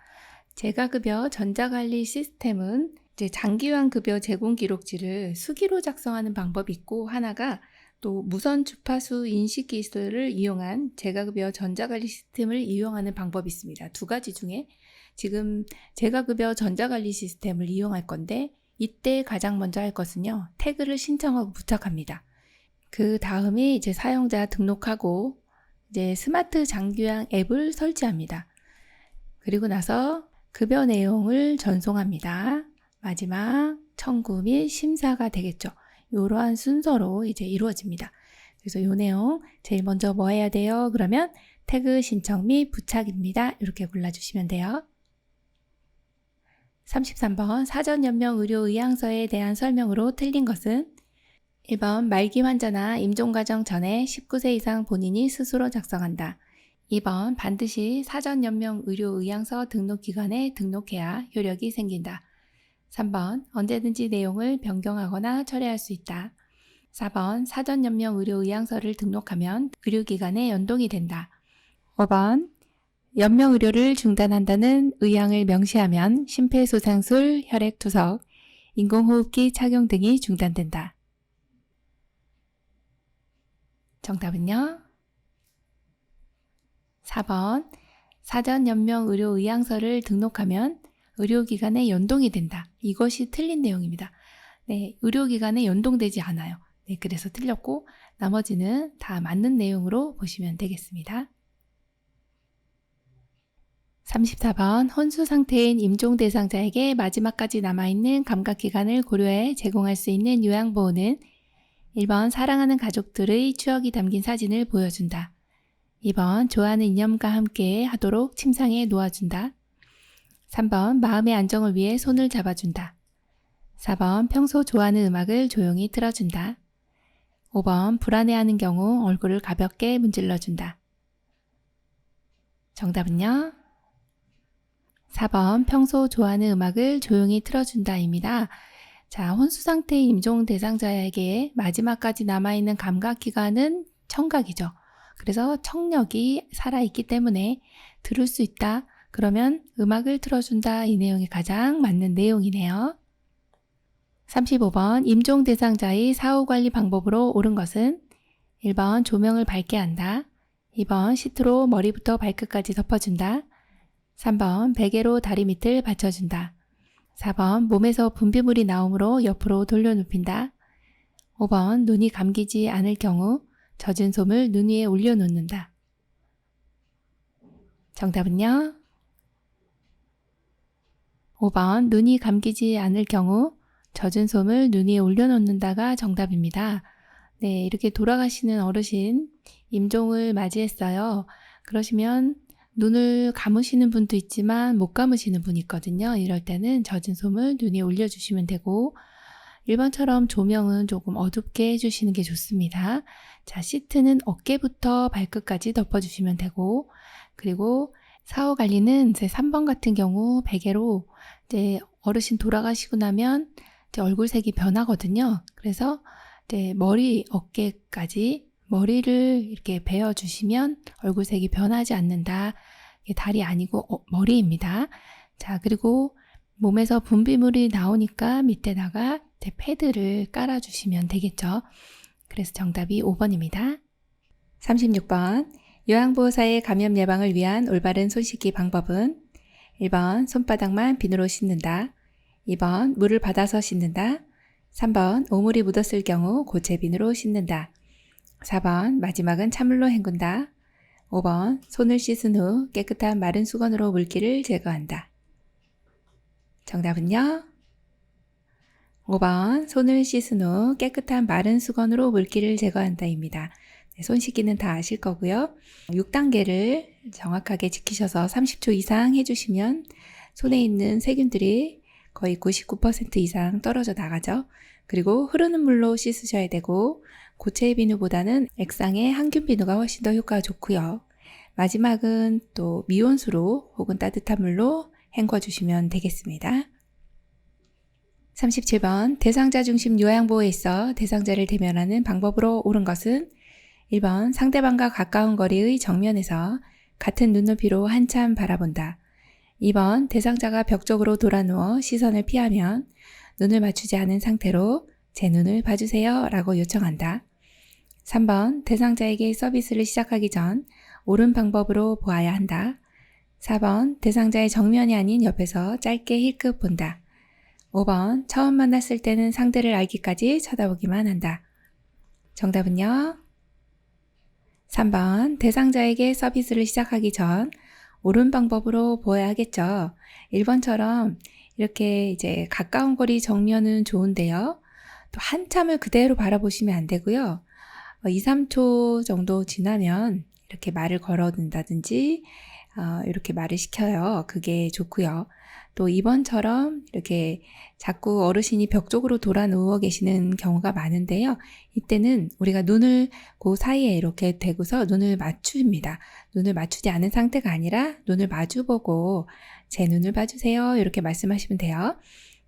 재가급여 전자관리 시스템은 이제 장기요양 급여 제공 기록지를 수기로 작성하는 방법이 있고, 하나가 또 무선 주파수 인식 기술을 이용한 재가급여 전자관리 시스템을 이용하는 방법이 있습니다. 두 가지 중에 지금 재가급여 전자관리 시스템을 이용할 건데, 이때 가장 먼저 할 것은요, 태그를 신청하고 부착합니다. 그 다음에 이제 사용자 등록하고 이제 스마트 장기요양 앱을 설치합니다. 그리고 나서 급여 내용을 전송합니다. 마지막 청구 및 심사가 되겠죠. 이러한 순서로 이제 이루어집니다. 그래서 이 내용 제일 먼저 뭐 해야 돼요? 그러면 태그 신청 및 부착입니다. 이렇게 골라주시면 돼요. 33번 사전연명의료의향서에 대한 설명으로 틀린 것은 1번 말기 환자나 임종과정 전에 19세 이상 본인이 스스로 작성한다. 2번 반드시 사전연명의료의향서 등록기관에 등록해야 효력이 생긴다. 3번 언제든지 내용을 변경하거나 철회할 수 있다. 4번 사전연명의료의향서를 등록하면 의료기관에 연동이 된다. 5번 연명의료를 중단한다는 의향을 명시하면 심폐소생술, 혈액투석, 인공호흡기 착용 등이 중단된다. 정답은요? 4번 사전연명의료의향서를 등록하면 의료기관에 연동이 된다. 이것이 틀린 내용입니다. 네, 의료기관에 연동되지 않아요. 네, 그래서 틀렸고 나머지는 다 맞는 내용으로 보시면 되겠습니다. 34번 혼수 상태인 임종 대상자에게 마지막까지 남아있는 감각기간을 고려해 제공할 수 있는 요양보호는 1번 사랑하는 가족들의 추억이 담긴 사진을 보여준다. 2번 좋아하는 인연과 함께 하도록 침상에 놓아준다. 3번 마음의 안정을 위해 손을 잡아준다. 4번 평소 좋아하는 음악을 조용히 틀어준다. 5번 불안해하는 경우 얼굴을 가볍게 문질러준다. 정답은요? 4번 평소 좋아하는 음악을 조용히 틀어준다입니다. 자, 혼수 상태의 임종 대상자에게 마지막까지 남아있는 감각기관은 청각이죠. 그래서 청력이 살아있기 때문에 들을 수 있다. 그러면 음악을 틀어준다. 이 내용이 가장 맞는 내용이네요. 35번 임종 대상자의 사후관리 방법으로 옳은 것은 1번 조명을 밝게 한다. 2번 시트로 머리부터 발끝까지 덮어준다. 3번 베개로 다리 밑을 받쳐준다. 4번 몸에서 분비물이 나오므로 옆으로 돌려눕힌다. 5번 눈이 감기지 않을 경우 젖은 솜을 눈 위에 올려놓는다. 정답은요? 5번 눈이 감기지 않을 경우 젖은 솜을 눈 위에 올려놓는다가 정답입니다. 네, 이렇게 돌아가시는 어르신 임종을 맞이했어요. 그러시면 눈을 감으시는 분도 있지만 못 감으시는 분이 있거든요. 이럴 때는 젖은 솜을 눈 위에 올려주시면 되고, 1번처럼 조명은 조금 어둡게 해주시는 게 좋습니다. 자, 시트는 어깨부터 발끝까지 덮어주시면 되고, 그리고 사후 관리는 이제 3번 같은 경우 베개로 이제 어르신 돌아가시고 나면 이제 얼굴색이 변하거든요. 그래서 이제 머리, 어깨까지 머리를 이렇게 베어주시면 얼굴색이 변하지 않는다. 이게 다리 아니고 머리입니다. 자, 그리고 몸에서 분비물이 나오니까 밑에다가 패드를 깔아주시면 되겠죠. 그래서 정답이 5번입니다. 36번 요양보호사의 감염 예방을 위한 올바른 손 씻기 방법은 1번 손바닥만 비누로 씻는다. 2번 물을 받아서 씻는다. 3번 오물이 묻었을 경우 고체 비누로 씻는다. 4번 마지막은 찬물로 헹군다. 5번 손을 씻은 후 깨끗한 마른 수건으로 물기를 제거한다. 정답은요? 5번 손을 씻은 후 깨끗한 마른 수건으로 물기를 제거한다입니다. 네, 손 씻기는 다 아실 거고요. 6단계를 정확하게 지키셔서 30초 이상 해주시면 손에 있는 세균들이 거의 99% 이상 떨어져 나가죠. 그리고 흐르는 물로 씻으셔야 되고 고체 비누보다는 액상의 항균 비누가 훨씬 더 효과가 좋고요. 마지막은 또 미온수로 혹은 따뜻한 물로 헹궈 주시면 되겠습니다. 37번 대상자 중심 요양보호에 있어 대상자를 대면하는 방법으로 옳은 것은 1번 상대방과 가까운 거리의 정면에서 같은 눈높이로 한참 바라본다. 2번 대상자가 벽 쪽으로 돌아 누워 시선을 피하면 눈을 맞추지 않은 상태로 제 눈을 봐주세요 라고 요청한다. 3번 대상자에게 서비스를 시작하기 전 옳은 방법으로 보아야 한다. 4번 대상자의 정면이 아닌 옆에서 짧게 힐끗 본다. 5번 처음 만났을 때는 상대를 알기까지 쳐다보기만 한다. 정답은요? 3번 대상자에게 서비스를 시작하기 전 옳은 방법으로 보아야 하겠죠. 1번처럼 이렇게 이제 가까운 거리 정면은 좋은데요. 또 한참을 그대로 바라보시면 안 되고요. 2, 3초 정도 지나면 이렇게 말을 걸어둔다든지 이렇게 말을 시켜요. 그게 좋고요. 또 2번처럼 이렇게 자꾸 어르신이 벽 쪽으로 돌아 누워 계시는 경우가 많은데요. 이때는 우리가 눈을 그 사이에 이렇게 대고서 눈을 맞춥니다. 눈을 맞추지 않은 상태가 아니라 눈을 마주보고 제 눈을 봐주세요. 이렇게 말씀하시면 돼요.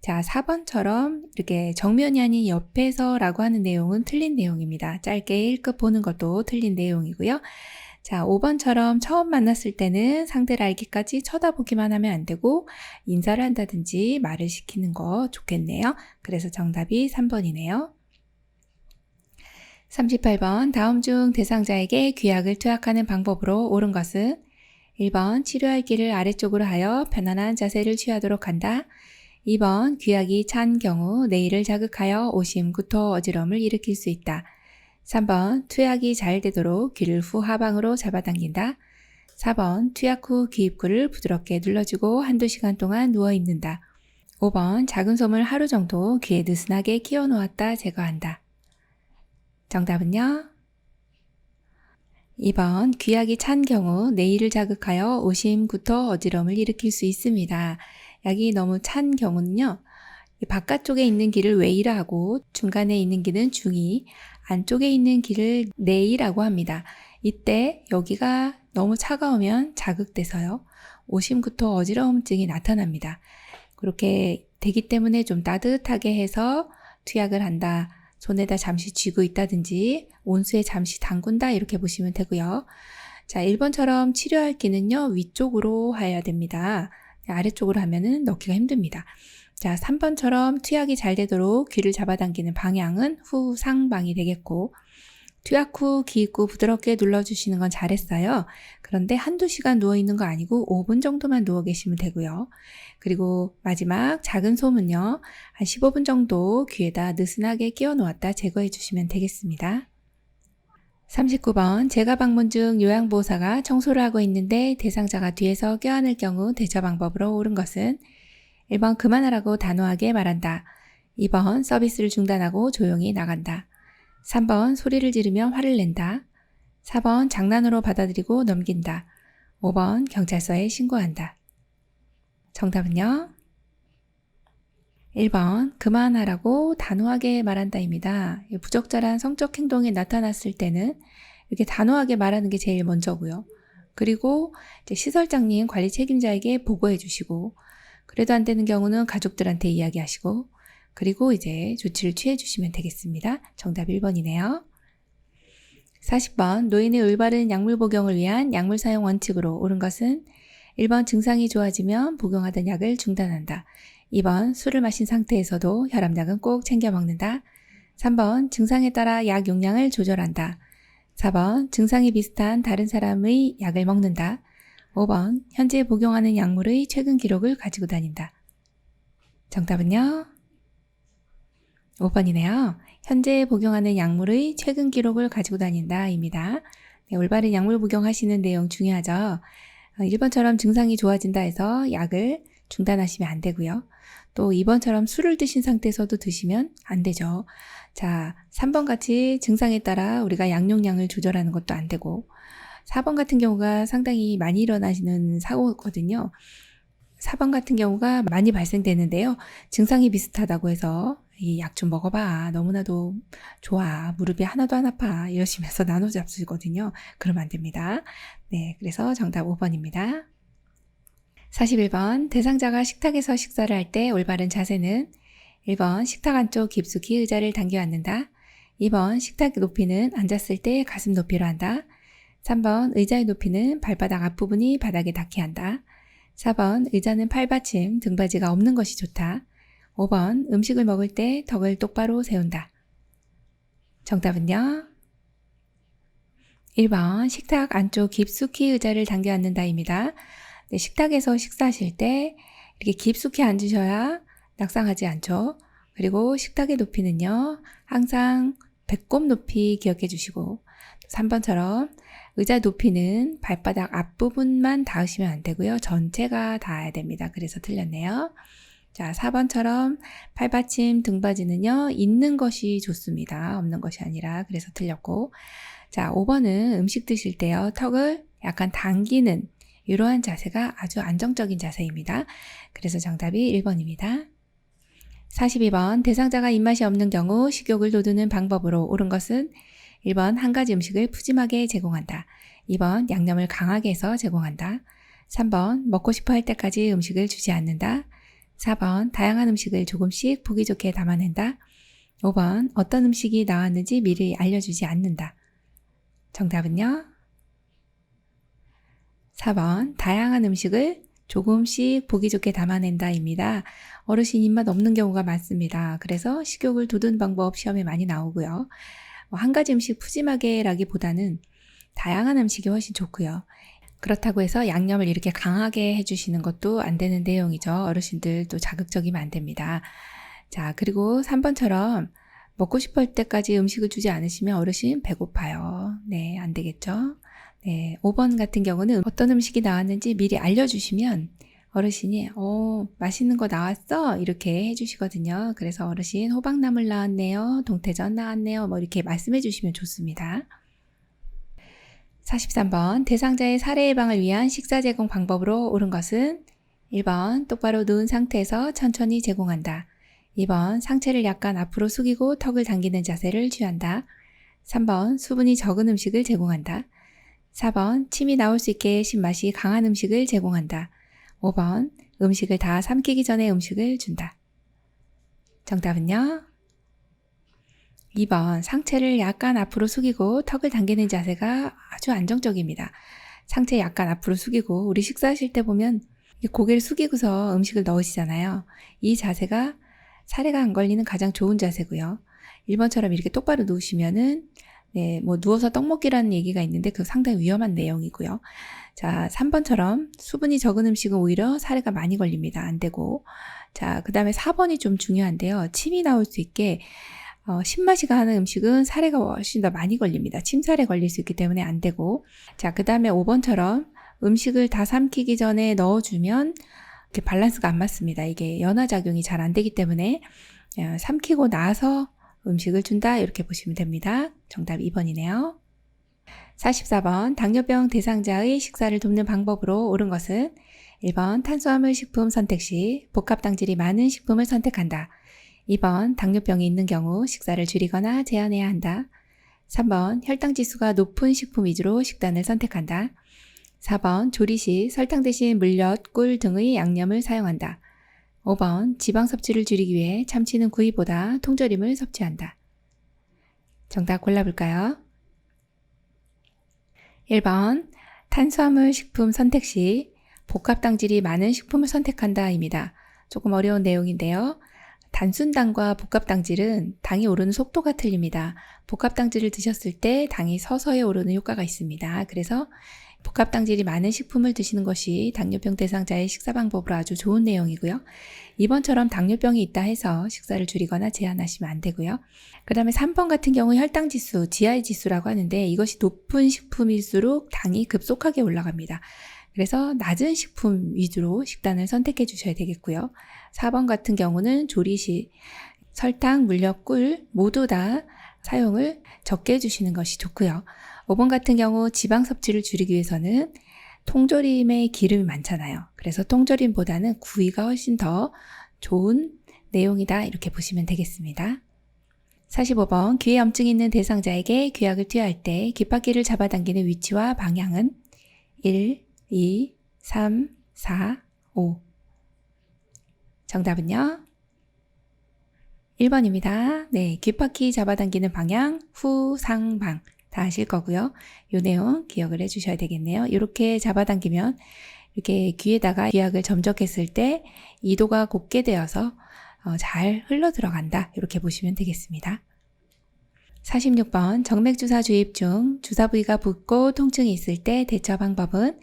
자, 4번처럼 이렇게 정면이 아닌 옆에서 라고 하는 내용은 틀린 내용입니다. 짧게 1급 보는 것도 틀린 내용이고요. 자, 5번처럼 처음 만났을 때는 상대를 알기까지 쳐다보기만 하면 안 되고 인사를 한다든지 말을 시키는 거 좋겠네요. 그래서 정답이 3번이네요. 38번 다음 중 대상자에게 귀약을 투약하는 방법으로 옳은 것은 1번 치료할 길을 아래쪽으로 하여 편안한 자세를 취하도록 한다. 2번 귀약이 찬 경우 뇌를 자극하여 오심, 구토, 어지러움을 일으킬 수 있다. 3번 투약이 잘 되도록 귀를 후하방으로 잡아당긴다. 4번 투약 후 귀 입구를 부드럽게 눌러주고 한두 시간 동안 누워있는다. 5번 작은 솜을 하루 정도 귀에 느슨하게 끼워 놓았다 제거한다. 정답은요? 2번 귀약이 찬 경우 뇌를 자극하여 오심, 구토, 어지러움을 일으킬 수 있습니다. 약이 너무 찬 경우는요. 바깥쪽에 있는 귀를 외이라 하고 중간에 있는 귀는 중이, 안쪽에 있는 귀를 내이라고 합니다. 이때 여기가 너무 차가우면 자극돼서요. 오심, 구토, 어지러움증이 나타납니다. 그렇게 되기 때문에 좀 따뜻하게 해서 투약을 한다. 손에다 잠시 쥐고 있다든지 온수에 잠시 담근다 이렇게 보시면 되고요. 자, 1번처럼 치료할 귀는요. 위쪽으로 해야 됩니다. 아래쪽으로 하면은 넣기가 힘듭니다. 자, 3번처럼 투약이 잘 되도록 귀를 잡아당기는 방향은 후상방이 되겠고 투약 후 귀 입구 부드럽게 눌러주시는 건 잘했어요. 그런데 한두 시간 누워있는 거 아니고 5분 정도만 누워 계시면 되고요. 그리고 마지막 작은 솜은요. 한 15분 정도 귀에다 느슨하게 끼워 놓았다 제거해 주시면 되겠습니다. 39번 재가 방문 중 요양보호사가 청소를 하고 있는데 대상자가 뒤에서 껴안을 경우 대처 방법으로 옳은 것은 1번 그만하라고 단호하게 말한다. 2번 서비스를 중단하고 조용히 나간다. 3번 소리를 지르며 화를 낸다. 4번 장난으로 받아들이고 넘긴다. 5번 경찰서에 신고한다. 정답은요? 1번 그만하라고 단호하게 말한다입니다. 부적절한 성적 행동이 나타났을 때는 이렇게 단호하게 말하는 게 제일 먼저고요. 그리고 이제 시설장님 관리 책임자에게 보고해 주시고 그래도 안 되는 경우는 가족들한테 이야기하시고 그리고 이제 조치를 취해 주시면 되겠습니다. 정답 1번이네요. 40번 노인의 올바른 약물 복용을 위한 약물 사용 원칙으로 옳은 것은 1번 증상이 좋아지면 복용하던 약을 중단한다. 2번 술을 마신 상태에서도 혈압약은 꼭 챙겨 먹는다. 3번 증상에 따라 약 용량을 조절한다. 4번 증상이 비슷한 다른 사람의 약을 먹는다. 5번 현재 복용하는 약물의 최근 기록을 가지고 다닌다. 정답은요? 5번이네요. 현재 복용하는 약물의 최근 기록을 가지고 다닌다 입니다. 네, 올바른 약물 복용하시는 내용 중요하죠. 1번처럼 증상이 좋아진다 해서 약을 중단하시면 안 되고요. 또 2번처럼 술을 드신 상태에서도 드시면 안 되죠. 자, 3번 같이 증상에 따라 우리가 약 용량을 조절하는 것도 안 되고 4번 같은 경우가 상당히 많이 일어나시는 사고거든요. 4번 같은 경우가 많이 발생되는데요. 증상이 비슷하다고 해서 이 약 좀 먹어봐. 너무나도 좋아. 무릎이 하나도 안 아파. 이러시면서 나눠 잡수거든요. 그러면 안 됩니다. 네, 그래서 정답 5번입니다. 41번 대상자가 식탁에서 식사를 할 때 올바른 자세는 1번 식탁 안쪽 깊숙이 의자를 당겨 앉는다. 2번 식탁 높이는 앉았을 때 가슴 높이로 한다. 3번 의자의 높이는 발바닥 앞부분이 바닥에 닿게 한다. 4번 의자는 팔받침, 등받이가 없는 것이 좋다. 5번 음식을 먹을 때 턱을 똑바로 세운다. 정답은요? 1번 식탁 안쪽 깊숙이 의자를 당겨 앉는다입니다. 네, 식탁에서 식사하실 때 이렇게 깊숙이 앉으셔야 낙상하지 않죠. 그리고 식탁의 높이는요, 항상 배꼽 높이 기억해 주시고 3번처럼 의자 높이는 발바닥 앞부분만 닿으시면 안 되고요. 전체가 닿아야 됩니다. 그래서 틀렸네요. 자, 4번처럼 팔받침, 등받이는요, 있는 것이 좋습니다. 없는 것이 아니라. 그래서 틀렸고. 자, 5번은 음식 드실 때요, 턱을 약간 당기는 이러한 자세가 아주 안정적인 자세입니다. 그래서 정답이 1번입니다. 42번 대상자가 입맛이 없는 경우 식욕을 돋우는 방법으로 옳은 것은 1번 한 가지 음식을 푸짐하게 제공한다. 2번 양념을 강하게 해서 제공한다. 3번 먹고 싶어 할 때까지 음식을 주지 않는다. 4번 다양한 음식을 조금씩 보기 좋게 담아낸다. 5번 어떤 음식이 나왔는지 미리 알려주지 않는다. 정답은요? 4번 다양한 음식을 조금씩 보기 좋게 담아낸다입니다. 어르신 입맛 없는 경우가 많습니다. 그래서 식욕을 돋우는 방법 시험에 많이 나오고요. 한 가지 음식 푸짐하게 라기보다는 다양한 음식이 훨씬 좋고요. 그렇다고 해서 양념을 이렇게 강하게 해주시는 것도 안 되는 내용이죠. 어르신들 또 자극적이면 안 됩니다. 자, 그리고 3번처럼 먹고 싶을 때까지 음식을 주지 않으시면 어르신 배고파요. 네, 안 되겠죠. 네, 5번 같은 경우는 어떤 음식이 나왔는지 미리 알려주시면 어르신이 맛있는 거 나왔어? 이렇게 해주시거든요. 그래서 어르신 호박나물 나왔네요. 동태전 나왔네요. 뭐 이렇게 말씀해 주시면 좋습니다. 43번 대상자의 살해 예방을 위한 식사 제공 방법으로 옳은 것은 1번 똑바로 누운 상태에서 천천히 제공한다. 2번 상체를 약간 앞으로 숙이고 턱을 당기는 자세를 취한다. 3번 수분이 적은 음식을 제공한다. 4번 침이 나올 수 있게 신맛이 강한 음식을 제공한다. 5번 음식을 다 삼키기 전에 음식을 준다. 정답은요? 2번 상체를 약간 앞으로 숙이고 턱을 당기는 자세가 아주 안정적입니다. 상체 약간 앞으로 숙이고 우리 식사하실 때 보면 고개를 숙이고서 음식을 넣으시잖아요. 이 자세가 살해가 안 걸리는 가장 좋은 자세고요. 1번처럼 이렇게 똑바로 누우시면은 누워서 떡 먹기라는 얘기가 있는데 그 상당히 위험한 내용이고요. 자, 3번처럼 수분이 적은 음식은 오히려 살해가 많이 걸립니다. 안 되고. 자, 그 다음에 4번이 좀 중요한데요. 침이 나올 수 있게 신맛이 가는 음식은 살해가 훨씬 더 많이 걸립니다. 침살에 걸릴 수 있기 때문에 안 되고. 자, 그 다음에 5번처럼 음식을 다 삼키기 전에 넣어주면 이렇게 밸런스가 안 맞습니다. 이게 연화작용이 잘 안 되기 때문에 삼키고 나서 음식을 준다 이렇게 보시면 됩니다. 정답 2번이네요. 44번 당뇨병 대상자의 식사를 돕는 방법으로 옳은 것은 1번 탄수화물 식품 선택 시 복합당질이 많은 식품을 선택한다. 2번 당뇨병이 있는 경우 식사를 줄이거나 제한해야 한다. 3번 혈당지수가 높은 식품 위주로 식단을 선택한다. 4번 조리 시 설탕 대신 물엿, 꿀 등의 양념을 사용한다. 5번 지방 섭취를 줄이기 위해 참치는 구이보다 통조림을 섭취한다. 정답 골라볼까요? 1번 탄수화물 식품 선택 시 복합당질이 많은 식품을 선택한다입니다. 조금 어려운 내용인데요. 단순당과 복합당질은 당이 오르는 속도가 틀립니다. 복합당질을 드셨을 때 당이 서서히 오르는 효과가 있습니다. 그래서 복합당질이 많은 식품을 드시는 것이 당뇨병 대상자의 식사 방법으로 아주 좋은 내용이고요. 2번처럼 당뇨병이 있다 해서 식사를 줄이거나 제한하시면 안 되고요. 그 다음에 3번 같은 경우 혈당지수, GI 지수라고 하는데 이것이 높은 식품일수록 당이 급속하게 올라갑니다. 그래서 낮은 식품 위주로 식단을 선택해 주셔야 되겠고요. 4번 같은 경우는 조리 시 설탕, 물엿, 꿀 모두 다 사용을 적게 해주시는 것이 좋고요. 5번 같은 경우 지방 섭취를 줄이기 위해서는 통조림에 기름이 많잖아요. 그래서 통조림보다는 구이가 훨씬 더 좋은 내용이다 이렇게 보시면 되겠습니다. 45번 귀에 염증이 있는 대상자에게 귀약을 투여할 때 귓바퀴를 잡아당기는 위치와 방향은 1, 2, 3, 4, 5. 정답은요? 1번입니다. 네, 귓바퀴 잡아당기는 방향, 후, 상, 방. 다 아실 거고요. 이 내용 기억을 해주셔야 되겠네요. 이렇게 잡아당기면 이렇게 귀에다가 귀약을 점적했을 때 이도가 곧게 되어서 잘 흘러 들어간다. 이렇게 보시면 되겠습니다. 46번 정맥주사 주입 중 주사 부위가 붓고 통증이 있을 때 대처 방법은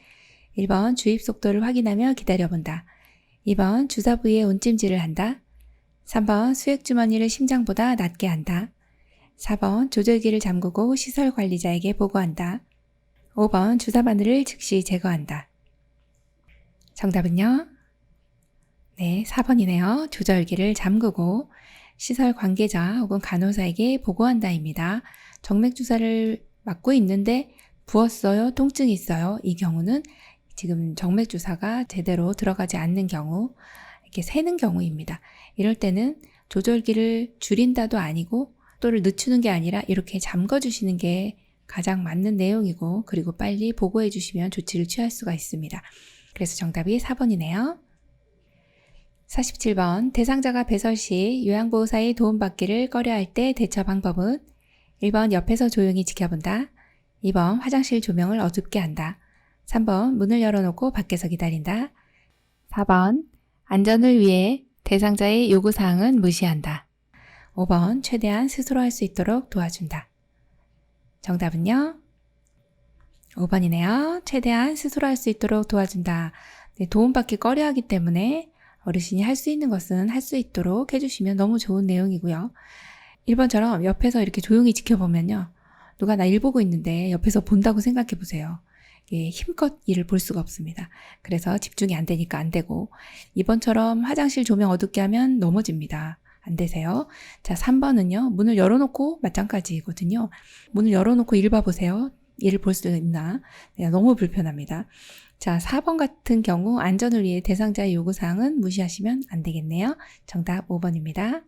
1번 주입 속도를 확인하며 기다려본다. 2번 주사 부위에 온찜질을 한다. 3번 수액주머니를 심장보다 낮게 한다. 4번 조절기를 잠그고 시설 관리자에게 보고한다. 5번 주사 바늘을 즉시 제거한다. 정답은요? 네, 4번이네요. 조절기를 잠그고 시설 관계자 혹은 간호사에게 보고한다입니다. 정맥주사를 맞고 있는데 부었어요? 통증이 있어요? 이 경우는 지금 정맥주사가 제대로 들어가지 않는 경우, 이렇게 새는 경우입니다. 이럴 때는 조절기를 줄인다도 아니고 속도를 늦추는 게 아니라 이렇게 잠궈주시는 게 가장 맞는 내용이고, 그리고 빨리 보고해 주시면 조치를 취할 수가 있습니다. 그래서 정답이 4번이네요. 47번 대상자가 배설 시 요양보호사의 도움받기를 꺼려할 때 대처 방법은 1번 옆에서 조용히 지켜본다. 2번 화장실 조명을 어둡게 한다. 3번 문을 열어놓고 밖에서 기다린다. 4번 안전을 위해 대상자의 요구사항은 무시한다. 5번 최대한 스스로 할 수 있도록 도와준다. 정답은요? 5번이네요. 최대한 스스로 할 수 있도록 도와준다. 네, 도움받기 꺼려하기 때문에 어르신이 할 수 있는 것은 할 수 있도록 해주시면 너무 좋은 내용이고요. 1번처럼 옆에서 이렇게 조용히 지켜보면요. 누가 나 일 보고 있는데 옆에서 본다고 생각해 보세요. 힘껏 일을 볼 수가 없습니다. 그래서 집중이 안 되니까 안 되고, 2번처럼 화장실 조명 어둡게 하면 넘어집니다. 안 되세요. 자, 3번은요. 문을 열어놓고 마찬가지거든요. 문을 열어놓고 일 봐보세요. 일을 볼 수 있나? 네, 너무 불편합니다. 자, 4번 같은 경우 안전을 위해 대상자의 요구사항은 무시하시면 안 되겠네요. 정답 5번입니다.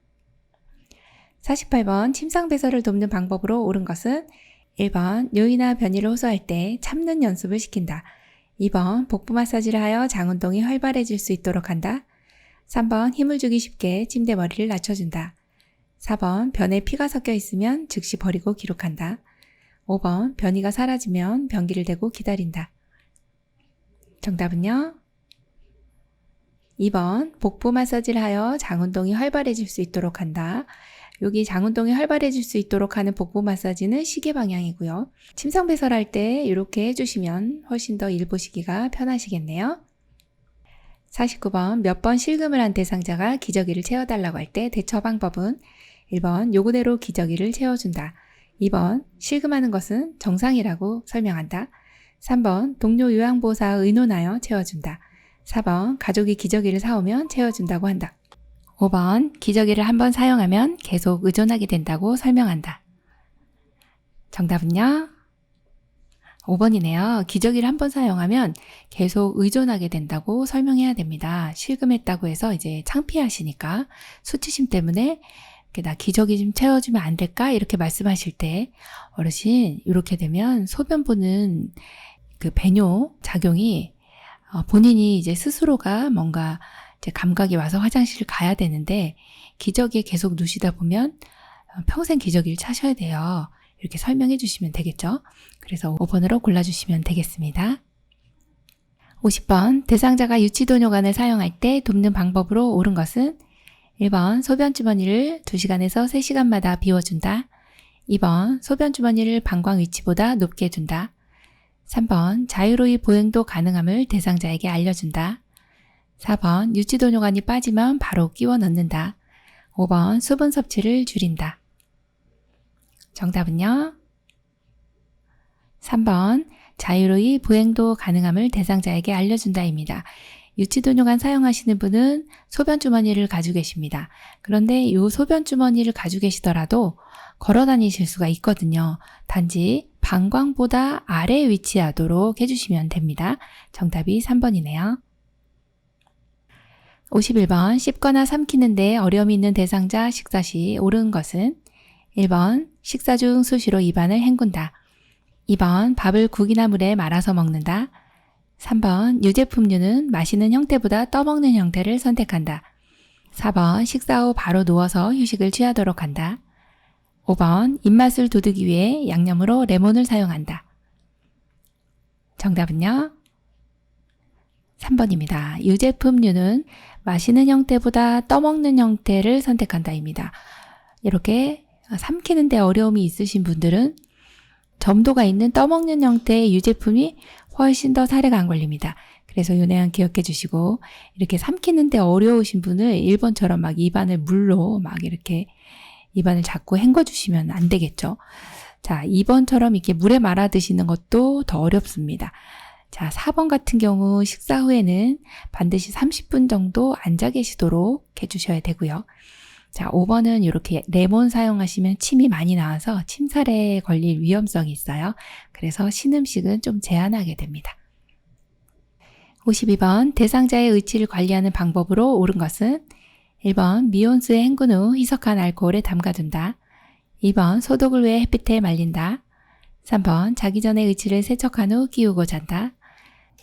48번 침상배설을 돕는 방법으로 옳은 것은 1번 요의나 변이를 호소할 때 참는 연습을 시킨다. 2번 복부 마사지를 하여 장운동이 활발해질 수 있도록 한다. 3번 힘을 주기 쉽게 침대 머리를 낮춰준다. 4번 변에 피가 섞여 있으면 즉시 버리고 기록한다. 5번 변이가 사라지면 변기를 대고 기다린다. 정답은요? 2번 복부 마사지를 하여 장운동이 활발해질 수 있도록 한다. 여기 장운동이 활발해질 수 있도록 하는 복부 마사지는 시계 방향이고요. 침상 배설할 때 이렇게 해주시면 훨씬 더 일 보시기가 편하시겠네요. 49번 몇 번 실금을 한 대상자가 기저귀를 채워달라고 할 때 대처 방법은 1번 요구대로 기저귀를 채워준다. 2번 실금하는 것은 정상이라고 설명한다. 3번 동료 요양보호사와 의논하여 채워준다. 4번 가족이 기저귀를 사오면 채워준다고 한다. 5번 기저귀를 한번 사용하면 계속 의존하게 된다고 설명한다. 정답은요? 5번이네요. 기저귀를 한번 사용하면 계속 의존하게 된다고 설명해야 됩니다. 실금했다고 해서 이제 창피하시니까 수치심 때문에 나 기저귀 좀 채워주면 안 될까? 이렇게 말씀하실 때 어르신 이렇게 되면 소변 보는 그 배뇨 작용이 본인이 이제 스스로가 뭔가 이제 감각이 와서 화장실을 가야 되는데 기저귀에 계속 누시다 보면 평생 기저귀를 차셔야 돼요. 이렇게 설명해 주시면 되겠죠. 그래서 5번으로 골라주시면 되겠습니다. 50번 대상자가 유치도뇨관을 사용할 때 돕는 방법으로 옳은 것은 1번 소변주머니를 2시간에서 3시간마다 비워준다. 2번 소변주머니를 방광 위치보다 높게 둔다. 3번 자유로이 보행도 가능함을 대상자에게 알려준다. 4번 유치도뇨관이 빠지면 바로 끼워 넣는다. 5번 수분 섭취를 줄인다. 정답은요? 3번 자유로이 보행도 가능함을 대상자에게 알려준다입니다. 유치도뇨관 사용하시는 분은 소변주머니를 가지고 계십니다. 그런데 이 소변주머니를 가지고 계시더라도 걸어 다니실 수가 있거든요. 단지 방광보다 아래에 위치하도록 해주시면 됩니다. 정답이 3번이네요. 51번 씹거나 삼키는데 어려움이 있는 대상자 식사 시 옳은 것은 1번 식사 중 수시로 입안을 헹군다. 2번 밥을 국이나 물에 말아서 먹는다. 3번 유제품류는 마시는 형태보다 떠먹는 형태를 선택한다. 4번 식사 후 바로 누워서 휴식을 취하도록 한다. 5번 입맛을 돋우기 위해 양념으로 레몬을 사용한다. 정답은요? 3번입니다. 유제품류는 마시는 형태보다 떠먹는 형태를 선택한다입니다. 이렇게 삼키는데 어려움이 있으신 분들은 점도가 있는 떠먹는 형태의 유제품이 훨씬 더 살에가 안 걸립니다. 그래서 이 내용 기억해 주시고, 이렇게 삼키는데 어려우신 분을 1번처럼 막 입안을 물로 막 이렇게 입안을 자꾸 헹궈 주시면 안 되겠죠. 자, 2번처럼 이렇게 물에 말아 드시는 것도 더 어렵습니다. 자, 4번 같은 경우 식사 후에는 반드시 30분 정도 앉아 계시도록 해주셔야 되고요. 자, 5번은 이렇게 레몬 사용하시면 침이 많이 나와서 침살에 걸릴 위험성이 있어요. 그래서 신음식은 좀 제한하게 됩니다. 52번 대상자의 의치를 관리하는 방법으로 옳은 것은 1번 미온수에 헹군 후 희석한 알코올에 담가둔다. 2번 소독을 위해 햇빛에 말린다. 3번 자기 전에 의치를 세척한 후 끼우고 잔다.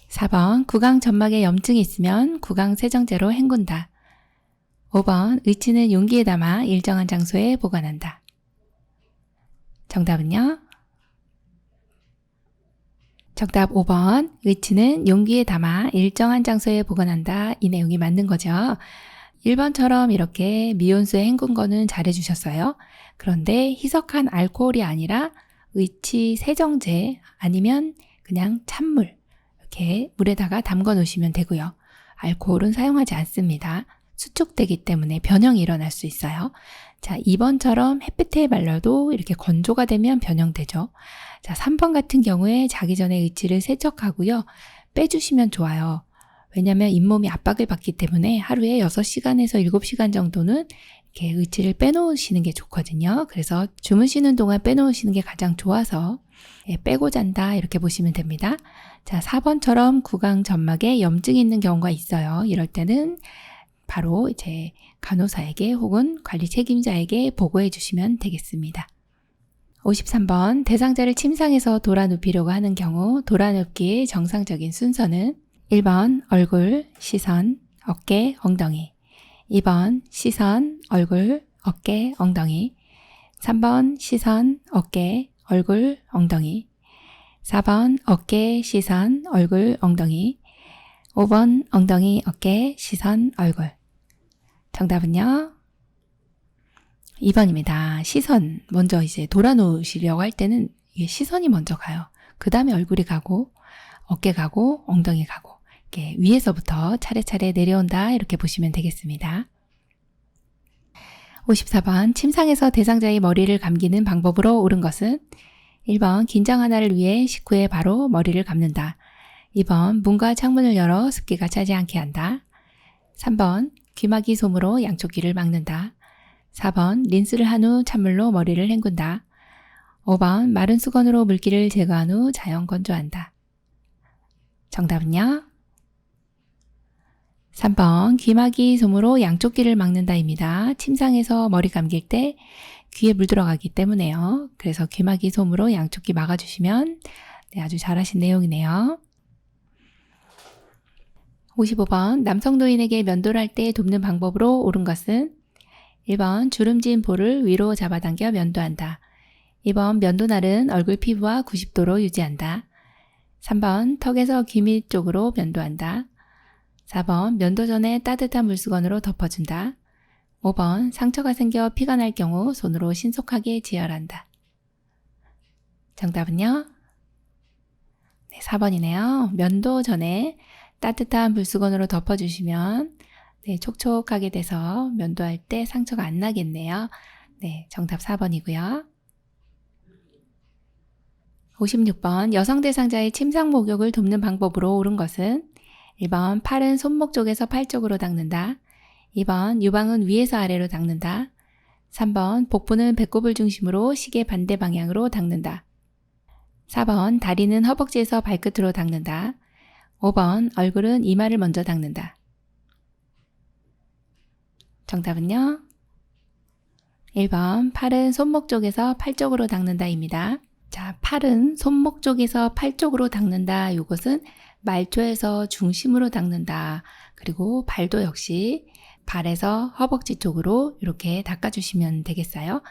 4번 구강 점막에 염증이 있으면 구강 세정제로 헹군다. 5번 의치는 용기에 담아 일정한 장소에 보관한다. 정답은요? 정답 5번 의치는 용기에 담아 일정한 장소에 보관한다. 이 내용이 맞는 거죠. 1번처럼 이렇게 미온수에 헹군 거는 잘해주셨어요. 그런데 희석한 알코올이 아니라 의치 세정제 아니면 그냥 찬물 이렇게 물에다가 담궈 놓으시면 되고요. 알코올은 사용하지 않습니다. 수축되기 때문에 변형이 일어날 수 있어요. 자, 2번처럼 햇빛에 말려도 이렇게 건조가 되면 변형되죠. 자, 3번 같은 경우에 자기 전에 의치를 세척하고요. 빼주시면 좋아요. 왜냐하면 잇몸이 압박을 받기 때문에 하루에 6시간에서 7시간 정도는 이렇게 의치를 빼놓으시는 게 좋거든요. 그래서 주무시는 동안 빼놓으시는 게 가장 좋아서 빼고 잔다 이렇게 보시면 됩니다. 자, 4번처럼 구강 점막에 염증이 있는 경우가 있어요. 이럴 때는 바로 이제 간호사에게 혹은 관리 책임자에게 보고해 주시면 되겠습니다. 53번 대상자를 침상에서 돌아눕히려고 하는 경우 돌아눕기의 정상적인 순서는 1번 얼굴, 시선, 어깨, 엉덩이 2번 시선, 얼굴, 어깨, 엉덩이 3번 시선, 어깨, 얼굴, 엉덩이 4번 어깨, 시선, 얼굴, 엉덩이 5번 엉덩이, 어깨, 시선, 얼굴 정답은요? 2번입니다. 시선 먼저 이제 돌아놓으시려고 할 때는 시선이 먼저 가요. 그 다음에 얼굴이 가고 어깨 가고 엉덩이 가고 이렇게 위에서부터 차례차례 내려온다 이렇게 보시면 되겠습니다. 54번 침상에서 대상자의 머리를 감기는 방법으로 옳은 것은 1번 긴장 완화를 위해 식후에 바로 머리를 감는다. 2번 문과 창문을 열어 습기가 차지 않게 한다. 3번 귀마개 솜으로 양쪽 귀를 막는다. 4번 린스를 한 후 찬물로 머리를 헹군다. 5번 마른 수건으로 물기를 제거한 후 자연 건조한다. 정답은요? 3번 귀마개 솜으로 양쪽 귀를 막는다입니다. 침상에서 머리 감길 때 귀에 물 들어가기 때문에요. 그래서 귀마개 솜으로 양쪽 귀 막아주시면 아주 잘하신 내용이네요. 55번 남성 노인에게 면도를 할 때 돕는 방법으로 옳은 것은 1번 주름진 볼을 위로 잡아당겨 면도한다. 2번 면도날은 얼굴 피부와 90도로 유지한다. 3번 턱에서 귀 밑 쪽으로 면도한다. 4번 면도 전에 따뜻한 물수건으로 덮어준다. 5번 상처가 생겨 피가 날 경우 손으로 신속하게 지혈한다. 정답은요? 네, 4번이네요. 면도 전에 따뜻한 물수건으로 덮어주시면 촉촉하게 돼서 면도할 때 상처가 안 나겠네요. 네, 정답 4번이고요. 56번 여성 대상자의 침상 목욕을 돕는 방법으로 옳은 것은 1번 팔은 손목 쪽에서 팔 쪽으로 닦는다. 2번 유방은 위에서 아래로 닦는다. 3번 복부는 배꼽을 중심으로 시계 반대 방향으로 닦는다. 4번 다리는 허벅지에서 발끝으로 닦는다. 5번 얼굴은 이마를 먼저 닦는다. 정답은요? 1번 팔은 손목 쪽에서 팔 쪽으로 닦는다입니다. 자, 팔은 손목 쪽에서 팔 쪽으로 닦는다. 이것은 말초에서 중심으로 닦는다. 그리고 발도 역시 발에서 허벅지 쪽으로 이렇게 닦아주시면 되겠어요.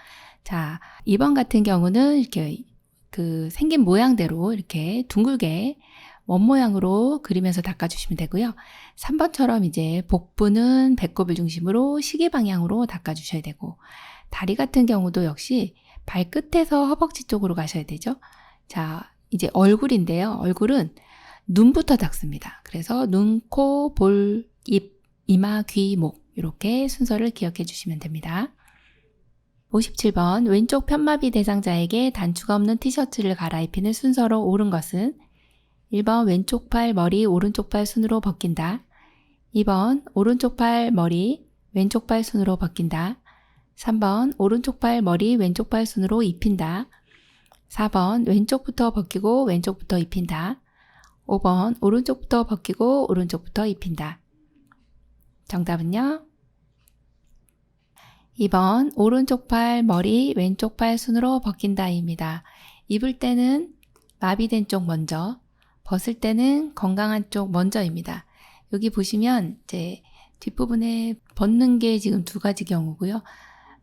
자, 2번 같은 경우는 이렇게 그 생긴 모양대로 이렇게 둥글게 원 모양으로 그리면서 닦아주시면 되고요. 3번처럼 이제 복부는 배꼽을 중심으로 시계 방향으로 닦아주셔야 되고, 다리 같은 경우도 역시 발끝에서 허벅지 쪽으로 가셔야 되죠. 자, 이제 얼굴인데요. 얼굴은 눈부터 닦습니다. 그래서 눈, 코, 볼, 입, 이마, 귀, 목 이렇게 순서를 기억해 주시면 됩니다. 57번 왼쪽 편마비 대상자에게 단추가 없는 티셔츠를 갈아입히는 순서로 옳은 것은 1번 왼쪽 팔 머리 오른쪽 팔 순으로 벗긴다. 2번 오른쪽 팔 머리 왼쪽 팔 순으로 벗긴다. 3번 오른쪽 팔 머리 왼쪽 팔 순으로 입힌다. 4번 왼쪽부터 벗기고 왼쪽부터 입힌다. 5번 오른쪽부터 벗기고 오른쪽부터 입힌다. 정답은요? 2번 오른쪽 팔 머리 왼쪽 팔 순으로 벗긴다입니다. 입을 때는 마비된 쪽 먼저, 벗을 때는 건강한 쪽 먼저입니다. 여기 보시면 이제 뒷부분에 벗는 게 지금 두 가지 경우고요.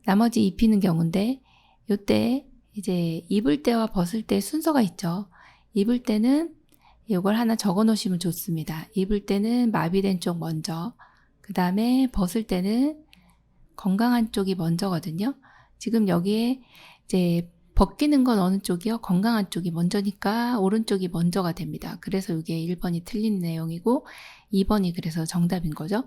나머지 입히는 경우인데 이때 이제 입을 때와 벗을 때 순서가 있죠. 입을 때는 이걸 하나 적어 놓으시면 좋습니다. 입을 때는 마비된 쪽 먼저, 그 다음에 벗을 때는 건강한 쪽이 먼저거든요. 지금 여기에 이제 벗기는 건 어느 쪽이요? 건강한 쪽이 먼저니까 오른쪽이 먼저가 됩니다. 그래서 이게 1번이 틀린 내용이고 2번이 그래서 정답인 거죠.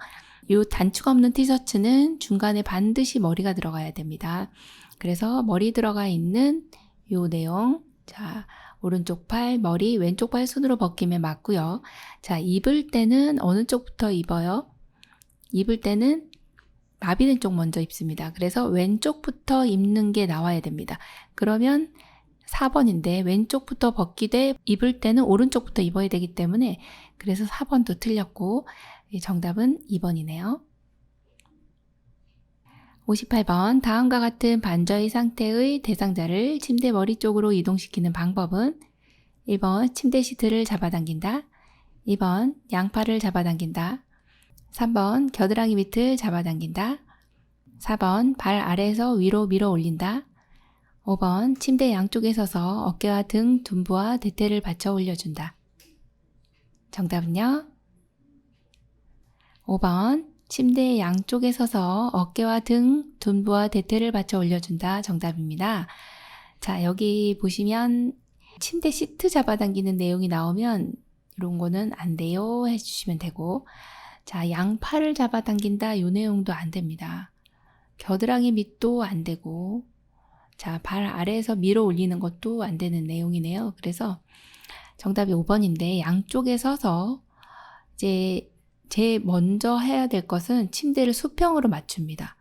이 단추가 없는 티셔츠는 중간에 반드시 머리가 들어가야 됩니다. 그래서 머리 들어가 있는 이 내용, 자, 오른쪽 팔, 머리, 왼쪽 팔 순으로 벗기면 맞고요. 자, 입을 때는 어느 쪽부터 입어요? 입을 때는 마비된 쪽 먼저 입습니다. 그래서 왼쪽부터 입는 게 나와야 됩니다. 그러면 4번인데 왼쪽부터 벗기되 입을 때는 오른쪽부터 입어야 되기 때문에 그래서 4번도 틀렸고 정답은 2번이네요. 58번 다음과 같은 반저의 상태의 대상자를 침대 머리 쪽으로 이동시키는 방법은 1번 침대 시트를 잡아당긴다. 2번 양팔을 잡아당긴다. 3번 겨드랑이 밑을 잡아당긴다. 4번 발 아래에서 위로 밀어 올린다. 5번 침대 양쪽에 서서 어깨와 등, 둔부와 대퇴를 받쳐 올려준다. 정답은요? 5번 침대 양쪽에 서서 어깨와 등, 둔부와 대퇴를 받쳐 올려준다. 정답입니다. 자, 여기 보시면 침대 시트 잡아당기는 내용이 나오면 이런 거는 안 돼요 해주시면 되고, 자, 양팔을 잡아당긴다 이 내용도 안 됩니다. 겨드랑이 밑도 안 되고, 자, 발 아래에서 밀어 올리는 것도 안 되는 내용이네요. 그래서 정답이 5번인데 양쪽에 서서 이제 제일 먼저 해야 될 것은 침대를 수평으로 맞춥니다.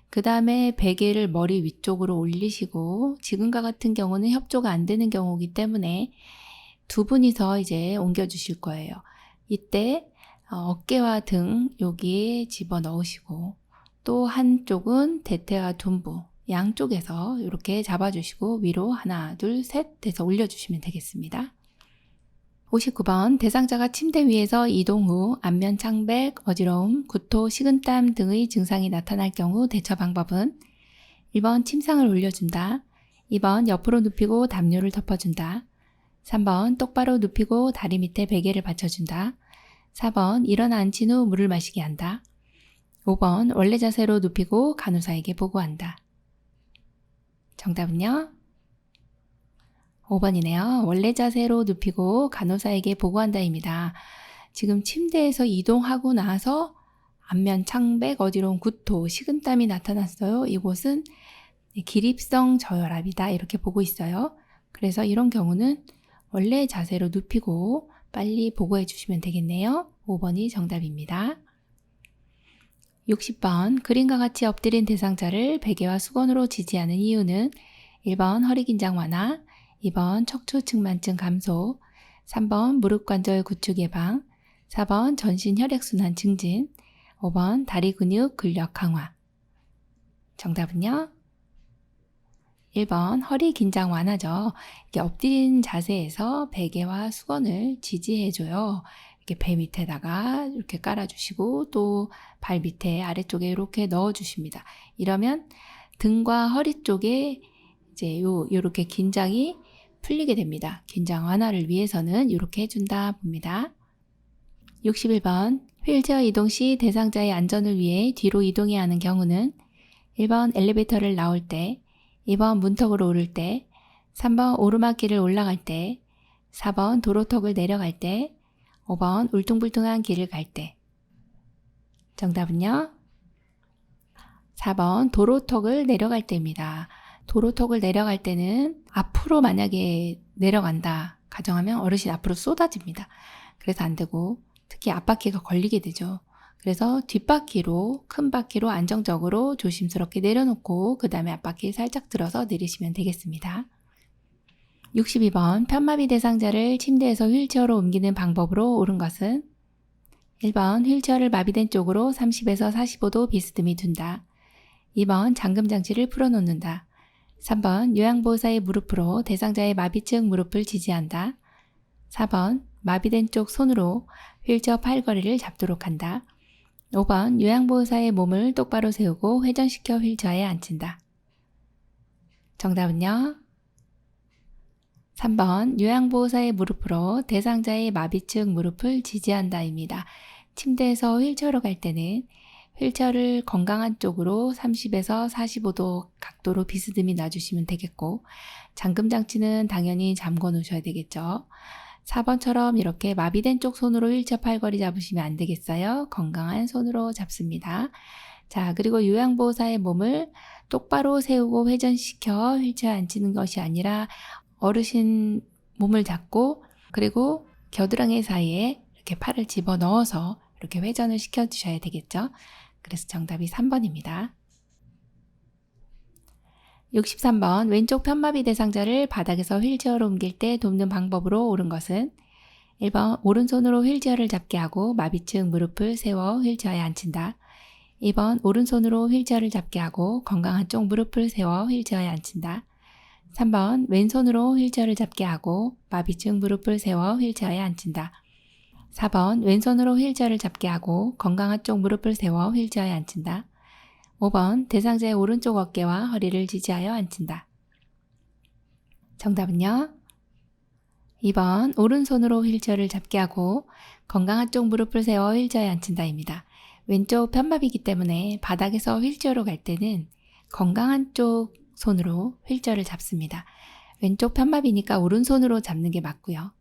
그 다음에 베개를 머리 위쪽으로 올리시고, 지금과 같은 경우는 협조가 안 되는 경우이기 때문에 두 분이서 이제 옮겨 주실 거예요. 이때 어깨와 등 여기에 집어 넣으시고, 또 한쪽은 대퇴와 둔부 양쪽에서 이렇게 잡아주시고 위로 하나 둘 셋 해서 올려주시면 되겠습니다. 59번 대상자가 침대 위에서 이동 후 안면 창백, 어지러움, 구토, 식은땀 등의 증상이 나타날 경우 대처 방법은 1번 침상을 올려준다. 2번 옆으로 눕히고 담요를 덮어준다. 3번 똑바로 눕히고 다리 밑에 베개를 받쳐준다. 4번 일어나 앉힌 후 물을 마시게 한다. 5번 원래 자세로 눕히고 간호사에게 보고한다. 정답은요? 5번이네요. 원래 자세로 눕히고 간호사에게 보고한다입니다. 지금 침대에서 이동하고 나서 안면 창백, 어지러움, 구토, 식은땀이 나타났어요. 이곳은 기립성 저혈압이다 이렇게 보고 있어요. 그래서 이런 경우는 원래 자세로 눕히고 빨리 보고해 주시면 되겠네요. 5번이 정답입니다. 60번 그림과 같이 엎드린 대상자를 베개와 수건으로 지지하는 이유는 1번 허리 긴장 완화, 2번 척추 측만증 감소, 3번 무릎 관절 구축 예방, 4번 전신 혈액순환 증진, 5번 다리 근육 근력 강화. 정답은요? 1번 허리 긴장 완화죠. 이게 엎드린 자세에서 베개와 수건을 지지해줘요. 이렇게 배 밑에다가 이렇게 깔아주시고 또 발 밑에 아래쪽에 이렇게 넣어주십니다. 이러면 등과 허리 쪽에 이제 요렇게 긴장이 풀리게 됩니다. 긴장 완화를 위해서는 이렇게 해준다 봅니다. 61번 휠체어 이동 시 대상자의 안전을 위해 뒤로 이동해야 하는 경우는 1번 엘리베이터를 나올 때, 2번 문턱으로 오를 때, 3번 오르막길을 올라갈 때, 4번 도로턱을 내려갈 때, 5번 울퉁불퉁한 길을 갈 때. 정답은요? 4번 도로턱을 내려갈 때입니다. 도로턱을 내려갈 때는 앞으로 만약에 내려간다 가정하면 어르신 앞으로 쏟아집니다. 그래서 안 되고 특히 앞바퀴가 걸리게 되죠. 그래서 뒷바퀴로 큰 바퀴로 안정적으로 조심스럽게 내려놓고 그 다음에 앞바퀴 살짝 들어서 내리시면 되겠습니다. 62번 편마비 대상자를 침대에서 휠체어로 옮기는 방법으로 옳은 것은 1번 휠체어를 마비된 쪽으로 30에서 45도 비스듬히 둔다. 2번 잠금장치를 풀어놓는다. 3번 요양보호사의 무릎으로 대상자의 마비층 무릎을 지지한다. 4번 마비된 쪽 손으로 휠체어 팔걸이를 잡도록 한다. 5번 요양보호사의 몸을 똑바로 세우고 회전시켜 휠체어에 앉힌다. 정답은요? 3번 요양보호사의 무릎으로 대상자의 마비층 무릎을 지지한다입니다. 침대에서 휠체어로 갈 때는 휠체어를 건강한 쪽으로 30에서 45도 각도로 비스듬히 놔주시면 되겠고 잠금장치는 당연히 잠궈 놓으셔야 되겠죠. 4번처럼 이렇게 마비된 쪽 손으로 휠체어 팔걸이 잡으시면 안 되겠어요. 건강한 손으로 잡습니다. 자, 그리고 요양보호사의 몸을 똑바로 세우고 회전시켜 휠체어에 앉히는 것이 아니라 어르신 몸을 잡고 그리고 겨드랑이 사이에 이렇게 팔을 집어넣어서 이렇게 회전을 시켜주셔야 되겠죠. 그래서 정답이 3번입니다. 63번 왼쪽 편마비 대상자를 바닥에서 휠체어로 옮길 때 돕는 방법으로 옳은 것은 1번 오른손으로 휠체어를 잡게 하고 마비층 무릎을 세워 휠체어에 앉힌다. 2번 오른손으로 휠체어를 잡게 하고 건강한 쪽 무릎을 세워 휠체어에 앉힌다. 3번 왼손으로 휠체어를 잡게 하고 마비층 무릎을 세워 휠체어에 앉힌다. 4번 왼손으로 휠체어를 잡게 하고 건강한 쪽 무릎을 세워 휠체어에 앉힌다. 5번 대상자의 오른쪽 어깨와 허리를 지지하여 앉힌다. 정답은요? 2번 오른손으로 휠체어를 잡게 하고 건강한 쪽 무릎을 세워 휠체어에 앉힌다입니다. 왼쪽 편마비이기 때문에 바닥에서 휠체어로 갈 때는 건강한 쪽 손으로 휠체어를 잡습니다. 왼쪽 편마비니까 오른손으로 잡는 게 맞고요.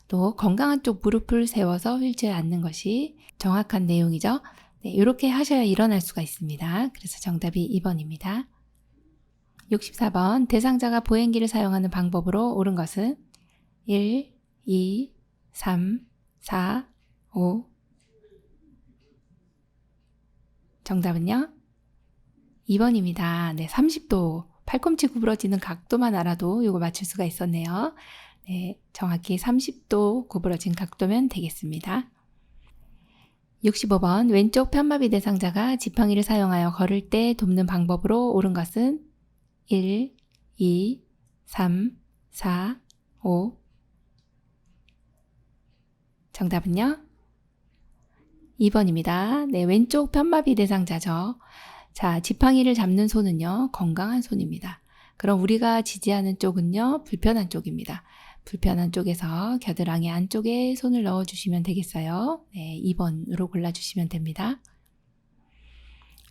또 건강한 쪽 무릎을 세워서 휠체어에 앉는 것이 정확한 내용이죠. 네, 이렇게 하셔야 일어날 수가 있습니다. 그래서 정답이 2번입니다. 64번 대상자가 보행기를 사용하는 방법으로 옳은 것은 1, 2, 3, 4, 5. 정답은요? 2번입니다. 네, 30도 팔꿈치 구부러지는 각도만 알아도 이거 맞출 수가 있었네요. 네, 정확히 30도 구부러진 각도면 되겠습니다. 65번 왼쪽 편마비 대상자가 지팡이를 사용하여 걸을 때 돕는 방법으로 옳은 것은 1, 2, 3, 4, 5. 정답은요? 2번입니다. 네, 왼쪽 편마비 대상자죠. 자, 지팡이를 잡는 손은요, 건강한 손입니다. 그럼 우리가 지지하는 쪽은요, 불편한 쪽입니다. 불편한 쪽에서 겨드랑이 안쪽에 손을 넣어주시면 되겠어요. 네, 2번으로 골라주시면 됩니다.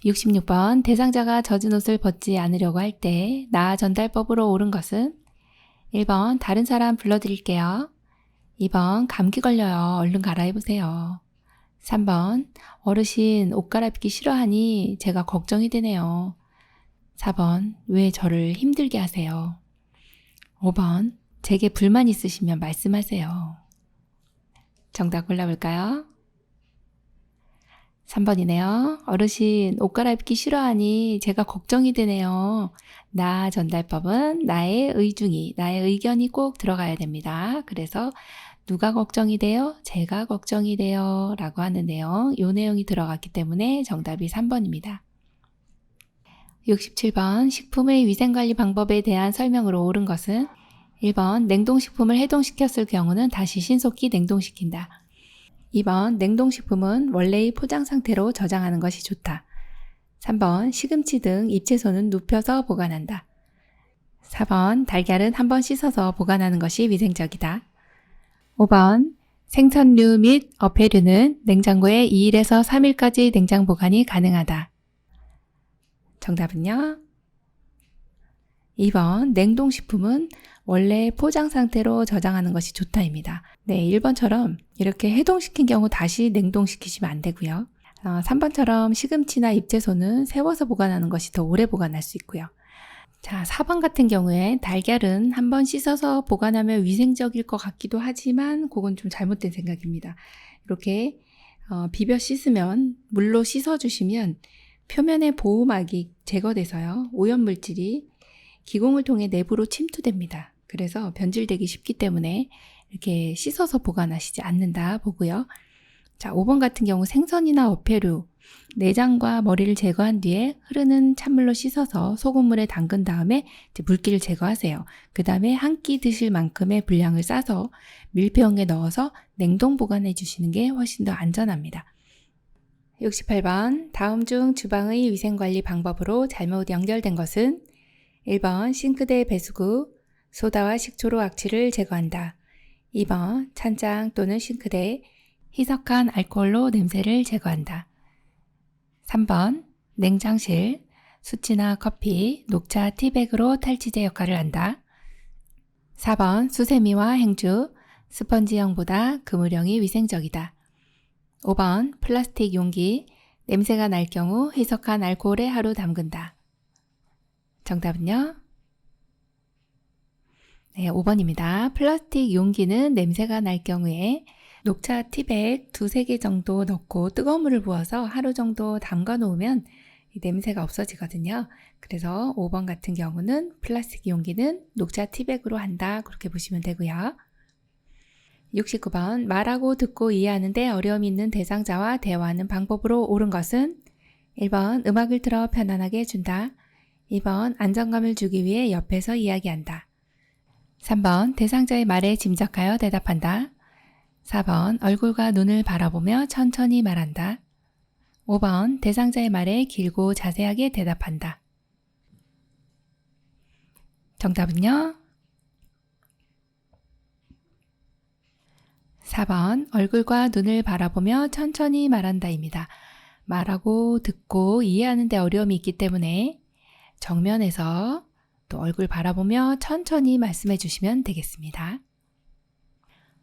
66번 대상자가 젖은 옷을 벗지 않으려고 할 때 나아 전달법으로 옳은 것은 1번 다른 사람 불러드릴게요. 2번 감기 걸려요. 얼른 갈아입으세요. 3번 어르신 옷 갈아입기 싫어하니 제가 걱정이 되네요. 4번 왜 저를 힘들게 하세요. 5번 제게 불만 있으시면 말씀하세요. 정답 골라볼까요? 3번이네요. 어르신 옷 갈아입기 싫어하니 제가 걱정이 되네요. 나 전달법은 나의 의중이, 나의 의견이 꼭 들어가야 됩니다. 그래서 누가 걱정이 돼요? 제가 걱정이 돼요. 라고 하는 내용, 이 내용이 들어갔기 때문에 정답이 3번입니다. 67번 식품의 위생관리 방법에 대한 설명으로 옳은 것은 1번 냉동식품을 해동시켰을 경우는 다시 신속히 냉동시킨다. 2번 냉동식품은 원래의 포장 상태로 저장하는 것이 좋다. 3번 시금치 등 잎채소는 눕혀서 보관한다. 4번 달걀은 한번 씻어서 보관하는 것이 위생적이다. 5번 생선류 및 어패류는 냉장고에 2일에서 3일까지 냉장 보관이 가능하다. 정답은요? 2번 냉동식품은 원래 포장 상태로 저장하는 것이 좋다입니다. 네, 1번처럼 이렇게 해동시킨 경우 다시 냉동시키시면 안 되고요. 3번처럼 시금치나 잎채소는 세워서 보관하는 것이 더 오래 보관할 수 있고요. 자, 4번 같은 경우에 달걀은 한번 씻어서 보관하면 위생적일 것 같기도 하지만 그건 좀 잘못된 생각입니다. 이렇게 비벼 씻으면 물로 씻어주시면 표면의 보호막이 제거돼서요. 오염물질이 기공을 통해 내부로 침투됩니다. 그래서 변질되기 쉽기 때문에 이렇게 씻어서 보관하시지 않는다 보고요. 자, 5번 같은 경우 생선이나 어패류, 내장과 머리를 제거한 뒤에 흐르는 찬물로 씻어서 소금물에 담근 다음에 물기를 제거하세요. 그 다음에 한 끼 드실 만큼의 분량을 싸서 밀폐용에 넣어서 냉동 보관해 주시는 게 훨씬 더 안전합니다. 68번 다음 중 주방의 위생관리 방법으로 잘못 연결된 것은 1번 싱크대 배수구, 소다와 식초로 악취를 제거한다. 2번 찬장 또는 싱크대, 희석한 알코올로 냄새를 제거한다. 3번 냉장실, 수치나 커피, 녹차 티백으로 탈취제 역할을 한다. 4번 수세미와 행주, 스펀지형보다 그물형이 위생적이다. 5번 플라스틱 용기, 냄새가 날 경우 희석한 알코올에 하루 담근다. 정답은요? 네, 5번입니다. 플라스틱 용기는 냄새가 날 경우에 녹차 티백 2-3개 정도 넣고 뜨거운 물을 부어서 하루 정도 담가 놓으면 냄새가 없어지거든요. 그래서 5번 같은 경우는 플라스틱 용기는 녹차 티백으로 한다. 그렇게 보시면 되고요. 69번 말하고 듣고 이해하는데 어려움이 있는 대상자와 대화하는 방법으로 옳은 것은 1번 음악을 틀어 편안하게 해준다. 2번 안정감을 주기 위해 옆에서 이야기한다. 3번 대상자의 말에 짐작하여 대답한다. 4번 얼굴과 눈을 바라보며 천천히 말한다. 5번 대상자의 말에 길고 자세하게 대답한다. 정답은요? 4번 얼굴과 눈을 바라보며 천천히 말한다입니다. 말하고 듣고 이해하는 데 어려움이 있기 때문에 정면에서 또 얼굴 바라보며 천천히 말씀해 주시면 되겠습니다.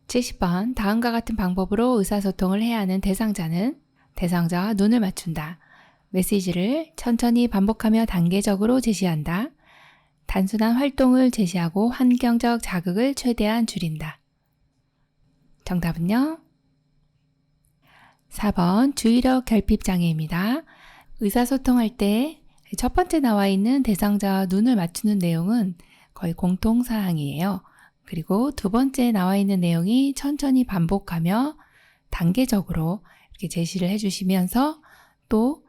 70번 다음과 같은 방법으로 의사소통을 해야 하는 대상자는 대상자와 눈을 맞춘다. 메시지를 천천히 반복하며 단계적으로 제시한다. 단순한 활동을 제시하고 환경적 자극을 최대한 줄인다. 정답은요? 4번 주의력 결핍 장애입니다. 의사소통할 때 첫 번째 나와 있는 대상자와 눈을 맞추는 내용은 거의 공통사항이에요. 그리고 두 번째 나와 있는 내용이 천천히 반복하며 단계적으로 이렇게 제시를 해주시면서 또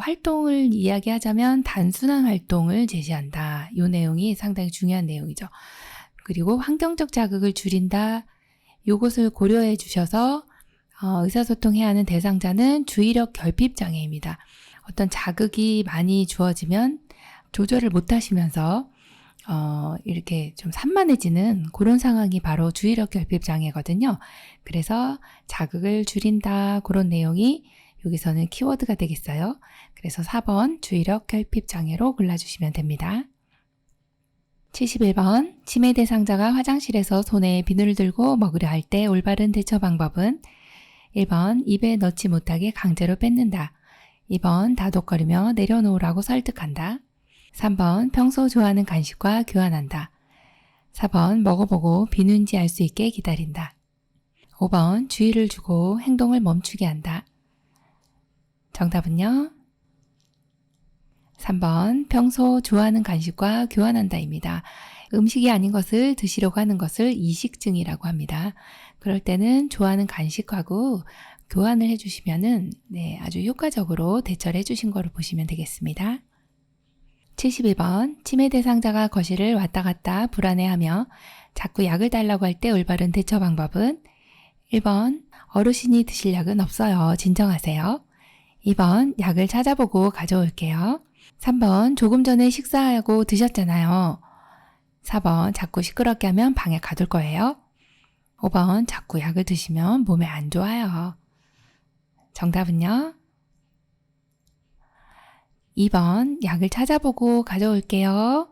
활동을 이야기하자면 단순한 활동을 제시한다. 이 내용이 상당히 중요한 내용이죠. 그리고 환경적 자극을 줄인다. 이것을 고려해 주셔서 의사소통해야 하는 대상자는 주의력 결핍 장애입니다. 어떤 자극이 많이 주어지면 조절을 못 하시면서 이렇게 좀 산만해지는 그런 상황이 바로 주의력 결핍 장애거든요. 그래서 자극을 줄인다 그런 내용이 여기서는 키워드가 되겠어요. 그래서 4번 주의력 결핍 장애로 골라주시면 됩니다. 71번 치매 대상자가 화장실에서 손에 비누를 들고 먹으려 할 때 올바른 대처 방법은 1번 입에 넣지 못하게 강제로 뺏는다. 2번 다독거리며 내려놓으라고 설득한다. 3번 평소 좋아하는 간식과 교환한다. 4번 먹어보고 비누인지 알 수 있게 기다린다. 5번 주의를 주고 행동을 멈추게 한다. 정답은요? 3번 평소 좋아하는 간식과 교환한다입니다. 음식이 아닌 것을 드시려고 하는 것을 이식증이라고 합니다. 그럴 때는 좋아하는 간식하고 교환을 해주시면은 아주 효과적으로 대처를 해주신 거로 보시면 되겠습니다. 71번 치매 대상자가 거실을 왔다 갔다 불안해하며 자꾸 약을 달라고 할 때 올바른 대처 방법은 1번 어르신이 드실 약은 없어요. 진정하세요. 2번 약을 찾아보고 가져올게요. 3번 조금 전에 식사하고 드셨잖아요. 4번 자꾸 시끄럽게 하면 방에 가둘 거예요. 5번 자꾸 약을 드시면 몸에 안 좋아요. 정답은요? 2번 약을 찾아보고 가져올게요.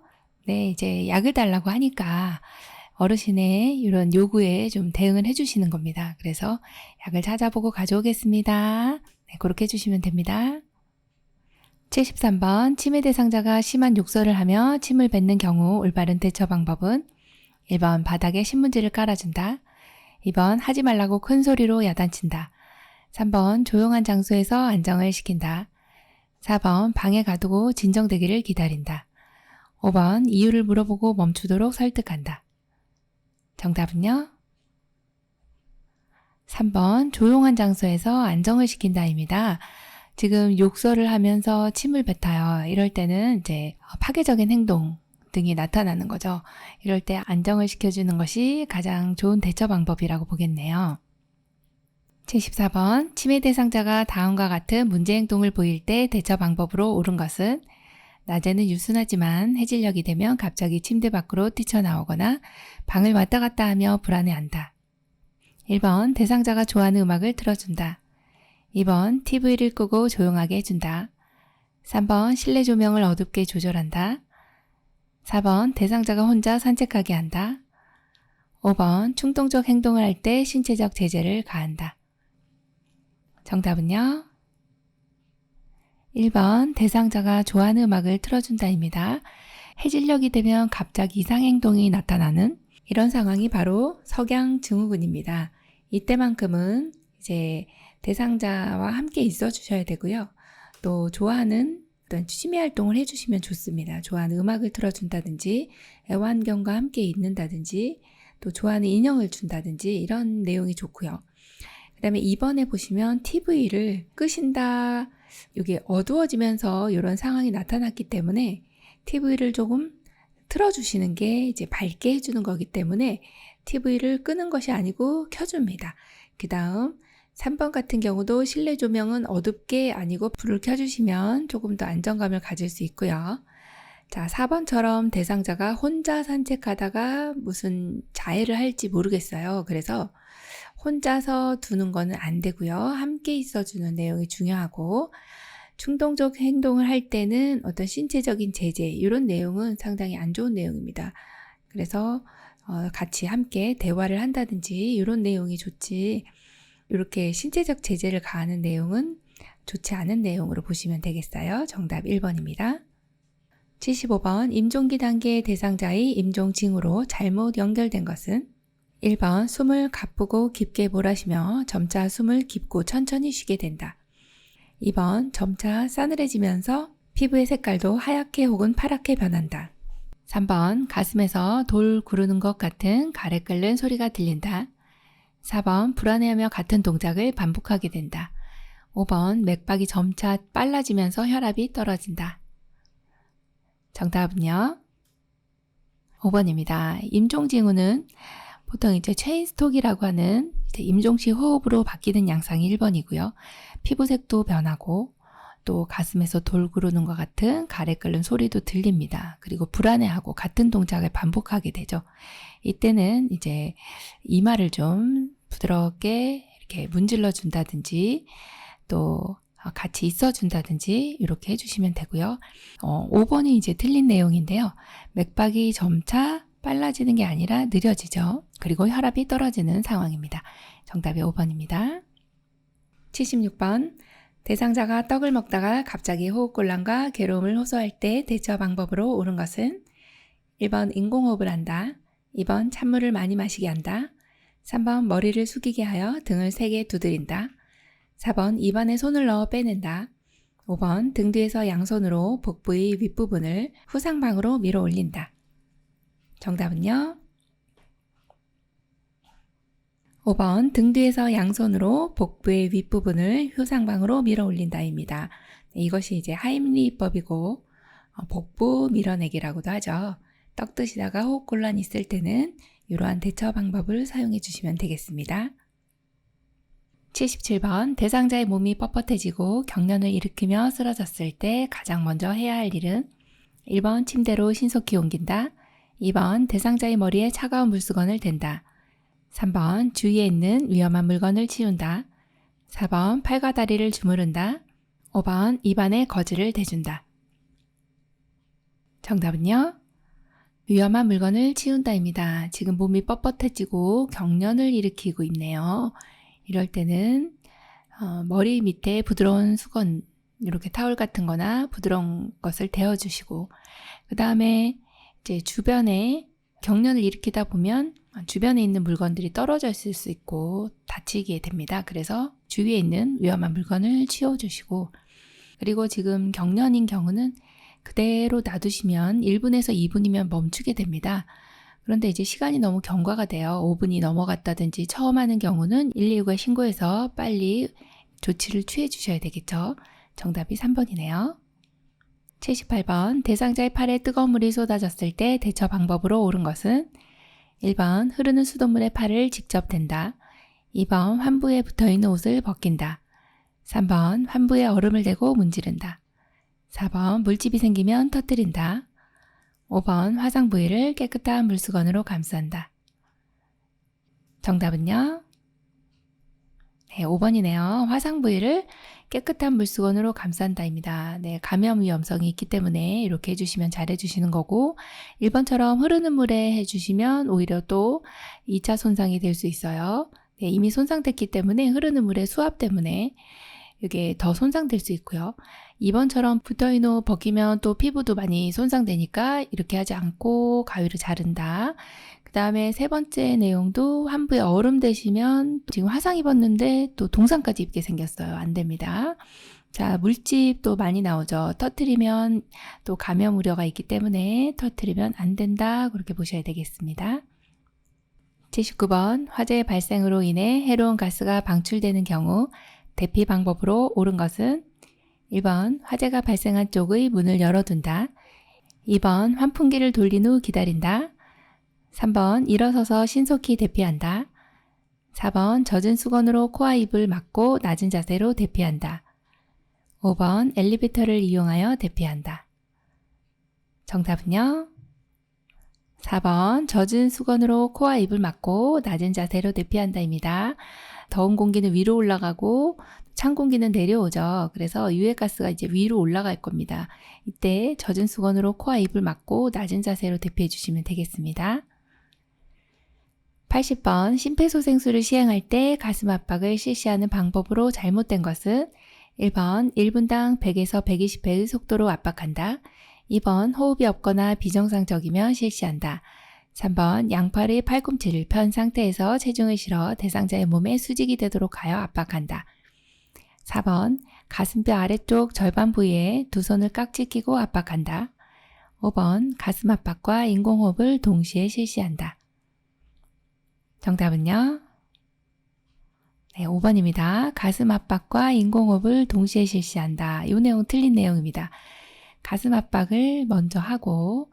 네, 이제 약을 달라고 하니까 어르신의 이런 요구에 좀 대응을 해주시는 겁니다. 그래서 약을 찾아보고 가져오겠습니다. 네, 그렇게 해주시면 됩니다. 73번 치매 대상자가 심한 욕설을 하며 침을 뱉는 경우 올바른 대처 방법은 1번 바닥에 신문지를 깔아준다. 2번 하지 말라고 큰 소리로 야단친다. 3번 조용한 장소에서 안정을 시킨다. 4번 방에 가두고 진정되기를 기다린다. 5번 이유를 물어보고 멈추도록 설득한다. 정답은요? 3번 조용한 장소에서 안정을 시킨다입니다. 지금 욕설을 하면서 침을 뱉어요. 이럴 때는 이제 파괴적인 행동 등이 나타나는 거죠. 이럴 때 안정을 시켜주는 것이 가장 좋은 대처 방법이라고 보겠네요. 74번 치매 대상자가 다음과 같은 문제 행동을 보일 때 대처 방법으로 옳은 것은 낮에는 유순하지만 해질녘이 되면 갑자기 침대 밖으로 뛰쳐나오거나 방을 왔다 갔다 하며 불안해한다. 1번 대상자가 좋아하는 음악을 틀어준다. 2번 TV를 끄고 조용하게 해준다. 3번 실내 조명을 어둡게 조절한다. 4번 대상자가 혼자 산책하게 한다. 5번 충동적 행동을 할 때 신체적 제재를 가한다. 정답은요? 1번 대상자가 좋아하는 음악을 틀어준다입니다. 해질녘이 되면 갑자기 이상행동이 나타나는 이런 상황이 바로 석양 증후군입니다. 이때만큼은 이제 대상자와 함께 있어 주셔야 되고요. 또 좋아하는 어떤 취미 활동을 해주시면 좋습니다. 좋아하는 음악을 틀어준다든지 애완견과 함께 있는다든지 또 좋아하는 인형을 준다든지 이런 내용이 좋고요. 그 다음에 2번에 보시면 TV를 끄신다. 이게 어두워지면서 이런 상황이 나타났기 때문에 TV를 조금 틀어주시는 게 이제 밝게 해주는 거기 때문에 TV를 끄는 것이 아니고 켜줍니다. 그 다음 3번 같은 경우도 실내 조명은 어둡게 아니고 불을 켜주시면 조금 더 안정감을 가질 수 있고요. 자, 4번처럼 대상자가 혼자 산책하다가 무슨 자해를 할지 모르겠어요. 그래서 혼자서 두는 거는 안 되고요. 함께 있어주는 내용이 중요하고 충동적 행동을 할 때는 어떤 신체적인 제재 이런 내용은 상당히 안 좋은 내용입니다. 그래서 같이 함께 대화를 한다든지 이런 내용이 좋지 이렇게 신체적 제재를 가하는 내용은 좋지 않은 내용으로 보시면 되겠어요. 정답 1번입니다. 75번 임종기 단계 대상자의 임종징후로 잘못 연결된 것은 1번 숨을 가쁘고 깊게 몰아쉬며 점차 숨을 깊고 천천히 쉬게 된다. 2번 점차 싸늘해지면서 피부의 색깔도 하얗게 혹은 파랗게 변한다. 3번 가슴에서 돌 구르는 것 같은 가래 끓는 소리가 들린다. 4번 불안해하며 같은 동작을 반복하게 된다. 5번 맥박이 점차 빨라지면서 혈압이 떨어진다. 정답은요? 5번입니다. 임종징후는 보통 이제 체인스톡이라고 하는 이제 임종시 호흡으로 바뀌는 양상이 1번이고요. 피부색도 변하고 또 가슴에서 돌 구르는 것 같은 가래 끓는 소리도 들립니다. 그리고 불안해하고 같은 동작을 반복하게 되죠. 이때는 이제 이마를 좀 부드럽게 이렇게 문질러 준다든지 또 같이 있어 준다든지 이렇게 해주시면 되고요. 5번이 이제 틀린 내용인데요. 맥박이 점차 빨라지는 게 아니라 느려지죠. 그리고 혈압이 떨어지는 상황입니다. 정답이 5번입니다. 76번 대상자가 떡을 먹다가 갑자기 호흡곤란과 괴로움을 호소할 때 대처 방법으로 옳은 것은 1번 인공호흡을 한다. 2번 찬물을 많이 마시게 한다. 3번 머리를 숙이게 하여 등을 세게 두드린다. 4번 입안에 손을 넣어 빼낸다. 5번 등 뒤에서 양손으로 복부의 윗부분을 후상방으로 밀어 올린다. 정답은요? 5번 등 뒤에서 양손으로 복부의 윗부분을 후상방으로 밀어 올린다입니다. 이것이 이제 하임리히법이고 복부 밀어내기라고도 하죠. 떡 드시다가 호흡곤란 있을 때는 이러한 대처 방법을 사용해 주시면 되겠습니다. 77번 대상자의 몸이 뻣뻣해지고 경련을 일으키며 쓰러졌을 때 가장 먼저 해야 할 일은 1번 침대로 신속히 옮긴다. 2번 대상자의 머리에 차가운 물수건을 댄다. 3번 주위에 있는 위험한 물건을 치운다. 4번 팔과 다리를 주무른다. 5번 입안에 거즈를 대준다. 정답은요? 위험한 물건을 치운다입니다. 지금 몸이 뻣뻣해지고 경련을 일으키고 있네요. 이럴 때는 머리 밑에 부드러운 수건, 이렇게 타올 같은 거나 부드러운 것을 대어주시고, 그 다음에 이제 주변에 경련을 일으키다 보면 주변에 있는 물건들이 떨어져 있을 수 있고 다치게 됩니다. 그래서 주위에 있는 위험한 물건을 치워주시고, 그리고 지금 경련인 경우는 그대로 놔두시면 1분에서 2분이면 멈추게 됩니다. 그런데 이제 시간이 너무 경과가 돼요. 5분이 넘어갔다든지 처음 하는 경우는 119에 신고해서 빨리 조치를 취해 주셔야 되겠죠. 정답이 3번이네요. 78번 대상자의 팔에 뜨거운 물이 쏟아졌을 때 대처 방법으로 옳은 것은 1번 흐르는 수돗물에 팔을 직접 댄다. 2번 환부에 붙어있는 옷을 벗긴다. 3번 환부에 얼음을 대고 문지른다. 4번 물집이 생기면 터뜨린다. 5번 화상 부위를 깨끗한 물수건으로 감싼다. 정답은요? 네, 5번이네요. 화상 부위를 깨끗한 물수건으로 감싼다입니다. 네, 감염 위험성이 있기 때문에 이렇게 해주시면 잘해주시는 거고, 1번처럼 흐르는 물에 해주시면 오히려 또 2차 손상이 될 수 있어요. 네, 이미 손상됐기 때문에 흐르는 물의 수압 때문에 이게 더 손상될 수 있고요. 2번처럼 붙어있는 옷 벗기면 또 피부도 많이 손상되니까 이렇게 하지 않고 가위로 자른다. 그 다음에 세 번째 내용도 환부에 얼음 대시면 지금 화상 입었는데 또 동상까지 입게 생겼어요. 안 됩니다. 자, 물집도 많이 나오죠. 터트리면 또 감염 우려가 있기 때문에 터트리면 안 된다. 그렇게 보셔야 되겠습니다. 79번 화재 발생으로 인해 해로운 가스가 방출되는 경우 대피 방법으로 옳은 것은 1번 화재가 발생한 쪽의 문을 열어둔다. 2번 환풍기를 돌린 후 기다린다. 3번 일어서서 신속히 대피한다. 4번 젖은 수건으로 코와 입을 막고 낮은 자세로 대피한다. 5번 엘리베이터를 이용하여 대피한다. 정답은요? 4번 젖은 수건으로 코와 입을 막고 낮은 자세로 대피한다입니다. 더운 공기는 위로 올라가고 찬 공기는 내려오죠. 그래서 유해가스가 이제 위로 올라갈 겁니다. 이때 젖은 수건으로 코와 입을 막고 낮은 자세로 대피해 주시면 되겠습니다. 80번 심폐소생술을 시행할 때 가슴 압박을 실시하는 방법으로 잘못된 것은 1번 1분당 100에서 120회의 속도로 압박한다. 2번 호흡이 없거나 비정상적이면 실시한다. 3번 양팔의 팔꿈치를 편 상태에서 체중을 실어 대상자의 몸에 수직이 되도록 하여 압박한다. 4번 가슴뼈 아래쪽 절반 부위에 두 손을 깍지 끼고 압박한다. 5번 가슴 압박과 인공호흡을 동시에 실시한다. 정답은요? 네, 5번입니다. 가슴 압박과 인공호흡을 동시에 실시한다. 이 내용 틀린 내용입니다. 가슴 압박을 먼저 하고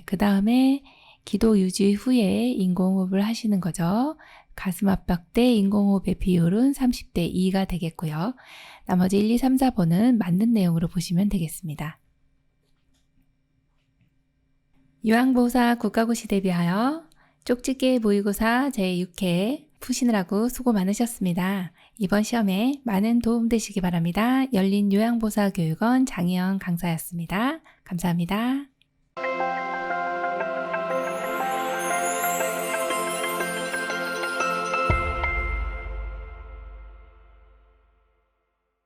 그 다음에 기도 유지 후에 인공호흡을 하시는 거죠. 가슴 압박 때 인공호흡의 비율은 30대 2가 되겠고요. 나머지 1, 2, 3, 4번은 맞는 내용으로 보시면 되겠습니다. 요양보호사 국가고시 대비하여 쪽집게 모의고사 제6회 푸시느라고 수고 많으셨습니다. 이번 시험에 많은 도움 되시기 바랍니다. 열린 요양보호사 교육원 장희영 강사였습니다. 감사합니다.